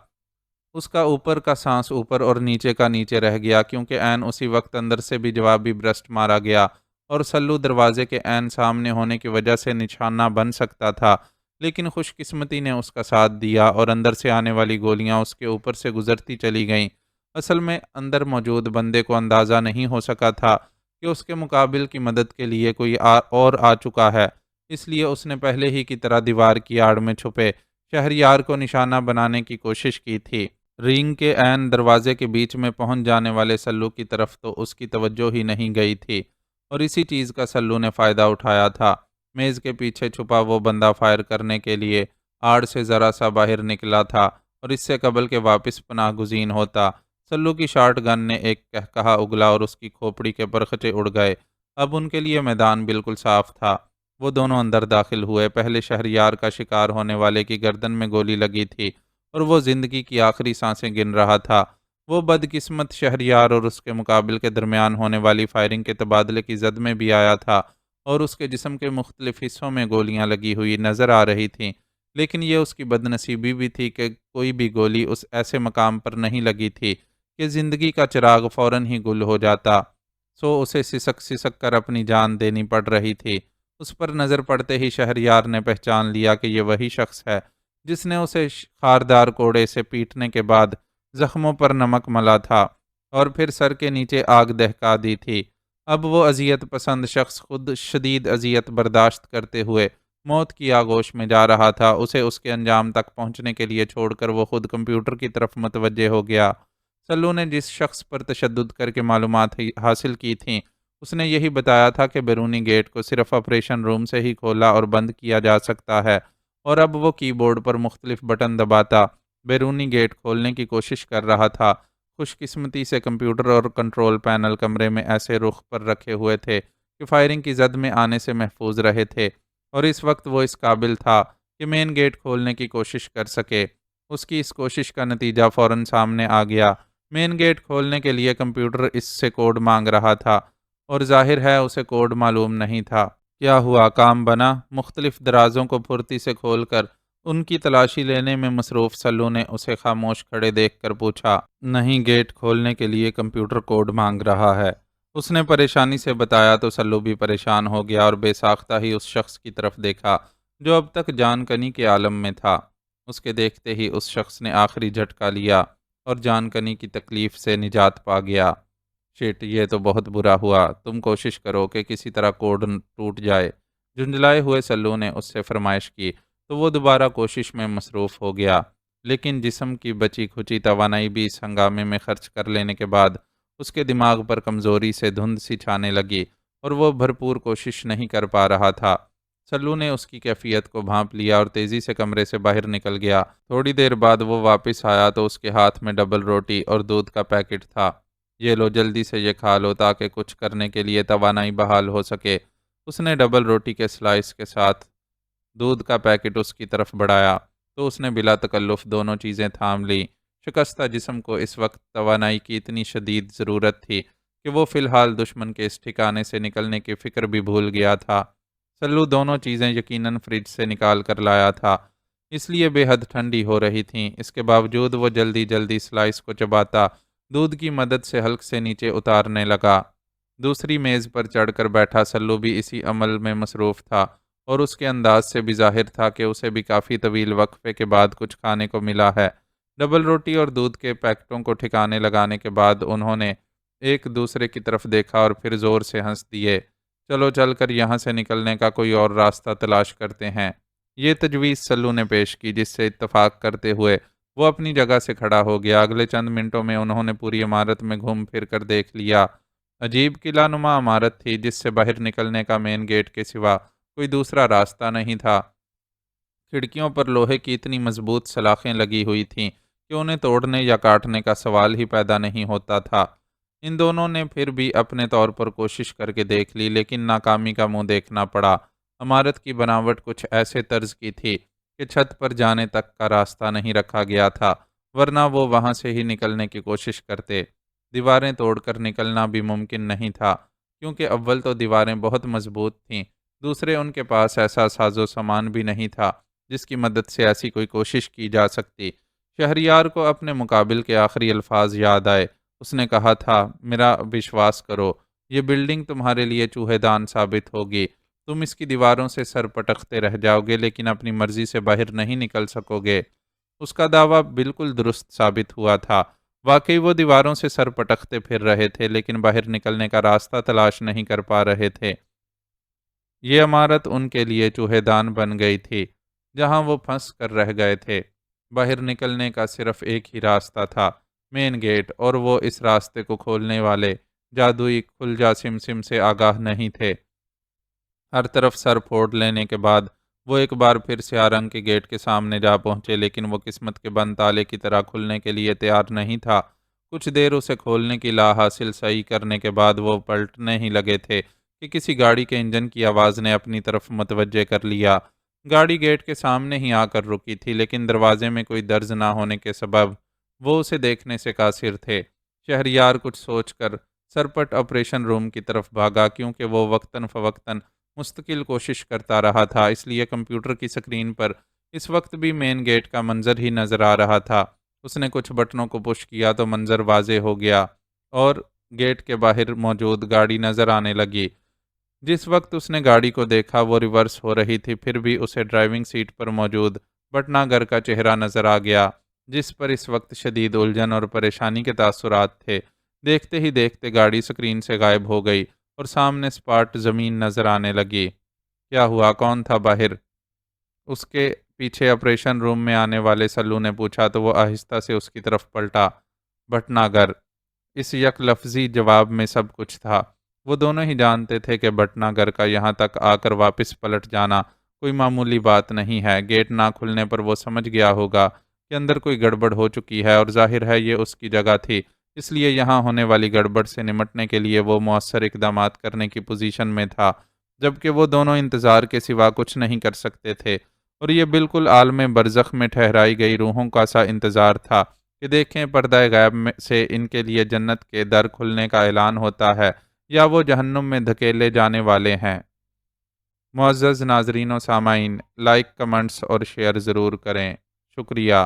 اس کا اوپر کا سانس اوپر اور نیچے کا نیچے رہ گیا، کیونکہ عین اسی وقت اندر سے بھی جوابی برسٹ مارا گیا، اور سلو دروازے کے عین سامنے ہونے کی وجہ سے نشانہ بن سکتا تھا، لیکن خوش قسمتی نے اس کا ساتھ دیا اور اندر سے آنے والی گولیاں اس کے اوپر سے گزرتی چلی گئیں۔ اصل میں اندر موجود بندے کو اندازہ نہیں ہو سکا تھا کہ اس کے مقابل کی مدد کے لیے کوئی اور آ چکا ہے، اس لیے اس نے پہلے ہی کی طرح دیوار کی آڑ میں چھپے شہریار کو نشانہ بنانے کی کوشش کی تھی۔ رینگ کے عین دروازے کے بیچ میں پہنچ جانے والے سلو کی طرف تو اس کی توجہ ہی نہیں گئی تھی، اور اسی چیز کا سلو نے فائدہ اٹھایا تھا۔ میز کے پیچھے چھپا وہ بندہ فائر کرنے کے لیے آڑ سے ذرا سا باہر نکلا تھا، اور اس سے قبل کہ واپس پناہ گزین ہوتا، سلو کی شارٹ گن نے ایک کہکہا اگلا اور اس کی کھوپڑی کے پرخچے اڑ گئے۔ اب ان کے لیے میدان بالکل صاف تھا۔ وہ دونوں اندر داخل ہوئے۔ پہلے شہریار کا شکار ہونے والے کی گردن میں گولی لگی تھی اور وہ زندگی کی آخری سانسیں گن رہا تھا۔ وہ بدقسمت شہریار اور اس کے مقابل کے درمیان ہونے والی فائرنگ کے تبادلے کی زد میں بھی آیا تھا، اور اس کے جسم کے مختلف حصوں میں گولیاں لگی ہوئی نظر آ رہی تھیں، لیکن یہ اس کی بدنصیبی بھی تھی کہ کوئی بھی گولی اس ایسے مقام پر نہیں لگی تھی کہ زندگی کا چراغ فوراً ہی گل ہو جاتا، سو اسے سسک سسک کر اپنی جان دینی پڑ رہی تھی۔ اس پر نظر پڑتے ہی شہریار نے پہچان لیا کہ یہ وہی شخص ہے جس نے اسے خاردار کوڑے سے پیٹنے کے بعد زخموں پر نمک ملا تھا اور پھر سر کے نیچے آگ دہکا دی تھی۔ اب وہ اذیت پسند شخص خود شدید اذیت برداشت کرتے ہوئے موت کی آغوش میں جا رہا تھا۔ اسے اس کے انجام تک پہنچنے کے لیے چھوڑ کر وہ خود کمپیوٹر کی طرف متوجہ ہو گیا۔ سلو نے جس شخص پر تشدد کر کے معلومات حاصل کی تھیں، اس نے یہی بتایا تھا کہ بیرونی گیٹ کو صرف آپریشن روم سے ہی کھولا اور بند کیا جا سکتا ہے، اور اب وہ کی بورڈ پر مختلف بٹن دباتا بیرونی گیٹ کھولنے کی کوشش کر رہا تھا۔ خوش قسمتی سے کمپیوٹر اور کنٹرول پینل کمرے میں ایسے رخ پر رکھے ہوئے تھے کہ فائرنگ کی زد میں آنے سے محفوظ رہے تھے، اور اس وقت وہ اس قابل تھا کہ مین گیٹ کھولنے کی کوشش کر سکے۔ اس کی اس کوشش کا نتیجہ فوراً سامنے آ گیا۔ مین گیٹ کھولنے کے لیے کمپیوٹر اس سے کوڈ مانگ رہا تھا، اور ظاہر ہے اسے کوڈ معلوم نہیں تھا۔ کیا ہوا؟ کام بنا؟ مختلف درازوں کو پھرتی سے کھول کر ان کی تلاشی لینے میں مصروف سلو نے اسے خاموش کھڑے دیکھ کر پوچھا۔ نہیں، گیٹ کھولنے کے لیے کمپیوٹر کوڈ مانگ رہا ہے، اس نے پریشانی سے بتایا تو سلو بھی پریشان ہو گیا اور بے ساختہ ہی اس شخص کی طرف دیکھا جو اب تک جان کنی کے عالم میں تھا۔ اس کے دیکھتے ہی اس شخص نے آخری جھٹکا لیا اور جان کنی کی تکلیف سے نجات پا گیا۔ شٹ، یہ تو بہت برا ہوا، تم کوشش کرو کہ کسی طرح کوڈ ٹوٹ جائے، جھنجھلائے ہوئے سلو نے اس سے فرمائش کی، تو وہ دوبارہ کوشش میں مصروف ہو گیا، لیکن جسم کی بچی کھچی توانائی بھی اس ہنگامے میں خرچ کر لینے کے بعد اس کے دماغ پر کمزوری سے دھند سی چھانے لگی اور وہ بھرپور کوشش نہیں کر پا رہا تھا۔ سلو نے اس کی کیفیت کو بھانپ لیا اور تیزی سے کمرے سے باہر نکل گیا۔ تھوڑی دیر بعد وہ واپس آیا تو اس کے ہاتھ میں ڈبل روٹی اور دودھ کا پیکٹ تھا۔ یہ لو، جلدی سے یہ کھا لو تاکہ کچھ کرنے کے لیے توانائی بحال ہو سکے۔ اس نے ڈبل روٹی کے سلائس کے ساتھ دودھ کا پیکٹ اس کی طرف بڑھایا تو اس نے بلا تکلف دونوں چیزیں تھام لی۔ شکستہ جسم کو اس وقت توانائی کی اتنی شدید ضرورت تھی کہ وہ فی الحال دشمن کے اس ٹھکانے سے نکلنے کی فکر بھی بھول گیا تھا۔ سلو دونوں چیزیں یقیناً فریج سے نکال کر لایا تھا، اس لیے بے حد ٹھنڈی ہو رہی تھیں۔ اس کے باوجود وہ جلدی جلدی سلائس کو چباتا دودھ کی مدد سے حلق سے نیچے اتارنے لگا۔ دوسری میز پر چڑھ کر بیٹھا سلو بھی اسی عمل میں مصروف تھا اور اس کے انداز سے بھی ظاہر تھا کہ اسے بھی کافی طویل وقفے کے بعد کچھ کھانے کو ملا ہے۔ ڈبل روٹی اور دودھ کے پیکٹوں کو ٹھکانے لگانے کے بعد انہوں نے ایک دوسرے کی طرف دیکھا اور پھر زور سے ہنس دیے۔ چلو چل کر یہاں سے نکلنے کا کوئی اور راستہ تلاش کرتے ہیں، یہ تجویز سلو نے پیش کی، جس سے اتفاق کرتے ہوئے وہ اپنی جگہ سے کھڑا ہو گیا۔ اگلے چند منٹوں میں انہوں نے پوری عمارت میں گھوم پھر کر دیکھ لیا۔ عجیب قلعہ نما عمارت تھی جس سے باہر نکلنے کا مین گیٹ کے سوا کوئی دوسرا راستہ نہیں تھا۔ کھڑکیوں پر لوہے کی اتنی مضبوط سلاخیں لگی ہوئی تھیں کہ انہیں توڑنے یا کاٹنے کا سوال ہی پیدا نہیں ہوتا تھا۔ ان دونوں نے پھر بھی اپنے طور پر کوشش کر کے دیکھ لی، لیکن ناکامی کا منہ دیکھنا پڑا۔ عمارت کی بناوٹ کچھ ایسے طرز کی تھی کہ چھت پر جانے تک کا راستہ نہیں رکھا گیا تھا، ورنہ وہ وہاں سے ہی نکلنے کی کوشش کرتے۔ دیواریں توڑ کر نکلنا بھی ممکن نہیں تھا، کیونکہ اول تو دیواریں بہت مضبوط تھیں، دوسرے ان کے پاس ایسا ساز و سامان بھی نہیں تھا جس کی مدد سے ایسی کوئی کوشش کی جا سکتی۔ شہریار کو اپنے مقابل کے آخری الفاظ یاد آئے۔ اس نے کہا تھا، میرا وشواس کرو، یہ بلڈنگ تمہارے لیے چوہے دان ثابت ہوگی۔ تم اس کی دیواروں سے سر پٹکتے رہ جاؤ گے لیکن اپنی مرضی سے باہر نہیں نکل سکو گے۔ اس کا دعویٰ بالکل درست ثابت ہوا تھا۔ واقعی وہ دیواروں سے سر پٹکتے پھر رہے تھے لیکن باہر نکلنے کا راستہ تلاش نہیں کر پا رہے تھے۔ یہ عمارت ان کے لیے چوہے دان بن گئی تھی جہاں وہ پھنس کر رہ گئے تھے۔ باہر نکلنے کا صرف ایک ہی راستہ تھا، مین گیٹ، اور وہ اس راستے کو کھولنے والے جادوئی کھل سم سے آگاہ نہیں تھے۔ ہر طرف سر پھوڑ لینے کے بعد وہ ایک بار پھر سیاہ رنگ کے گیٹ کے سامنے جا پہنچے، لیکن وہ قسمت کے بند تالے کی طرح کھلنے کے لیے تیار نہیں تھا۔ کچھ دیر اسے کھولنے کی لا حاصل صحیح کرنے کے بعد وہ پلٹنے ہی لگے تھے کہ کسی گاڑی کے انجن کی آواز نے اپنی طرف متوجہ کر لیا۔ گاڑی گیٹ کے سامنے ہی آ کر رکی تھی، لیکن دروازے میں کوئی درز نہ ہونے کے سبب وہ اسے دیکھنے سے قاصر تھے۔ شہریار کچھ سوچ کر سرپٹ آپریشن روم کی طرف بھاگا، کیونکہ وہ وقتاً فوقتاً مستقل کوشش کرتا رہا تھا، اس لیے کمپیوٹر کی سکرین پر اس وقت بھی مین گیٹ کا منظر ہی نظر آ رہا تھا۔ اس نے کچھ بٹنوں کو پش کیا تو منظر واضح ہو گیا اور گیٹ کے باہر موجود گاڑی نظر آنے لگی۔ جس وقت اس نے گاڑی کو دیکھا وہ ریورس ہو رہی تھی، پھر بھی اسے ڈرائیونگ سیٹ پر موجود بٹنا گر کا چہرہ نظر آ گیا، جس پر اس وقت شدید الجھن اور پریشانی کے تاثرات تھے۔ دیکھتے ہی دیکھتے گاڑی سکرین سے غائب ہو گئی اور سامنے سپاٹ زمین نظر آنے لگی۔ کیا ہوا؟ کون تھا باہر؟ اس کے پیچھے آپریشن روم میں آنے والے سلو نے پوچھا تو وہ آہستہ سے اس کی طرف پلٹا۔ بٹنا گر۔ اس یک لفظی جواب میں سب کچھ تھا۔ وہ دونوں ہی جانتے تھے کہ بٹنا گر کا یہاں تک آ کر واپس پلٹ جانا کوئی معمولی بات نہیں ہے۔ گیٹ نہ کھلنے پر وہ سمجھ گیا ہوگا کہ اندر کوئی گڑبڑ ہو چکی ہے، اور ظاہر ہے یہ اس کی جگہ تھی، اس لیے یہاں ہونے والی گڑبڑ سے نمٹنے کے لیے وہ مؤثر اقدامات کرنے کی پوزیشن میں تھا، جبکہ وہ دونوں انتظار کے سوا کچھ نہیں کر سکتے تھے، اور یہ بالکل عالم برزخ میں ٹھہرائی گئی روحوں کا سا انتظار تھا کہ دیکھیں پردہ غیب سے ان کے لیے جنت کے در کھلنے کا اعلان ہوتا ہے یا وہ جہنم میں دھکیلے جانے والے ہیں۔ معزز ناظرین و سامعین، لائک، کمنٹس اور شیئر ضرور کریں۔ شکریہ۔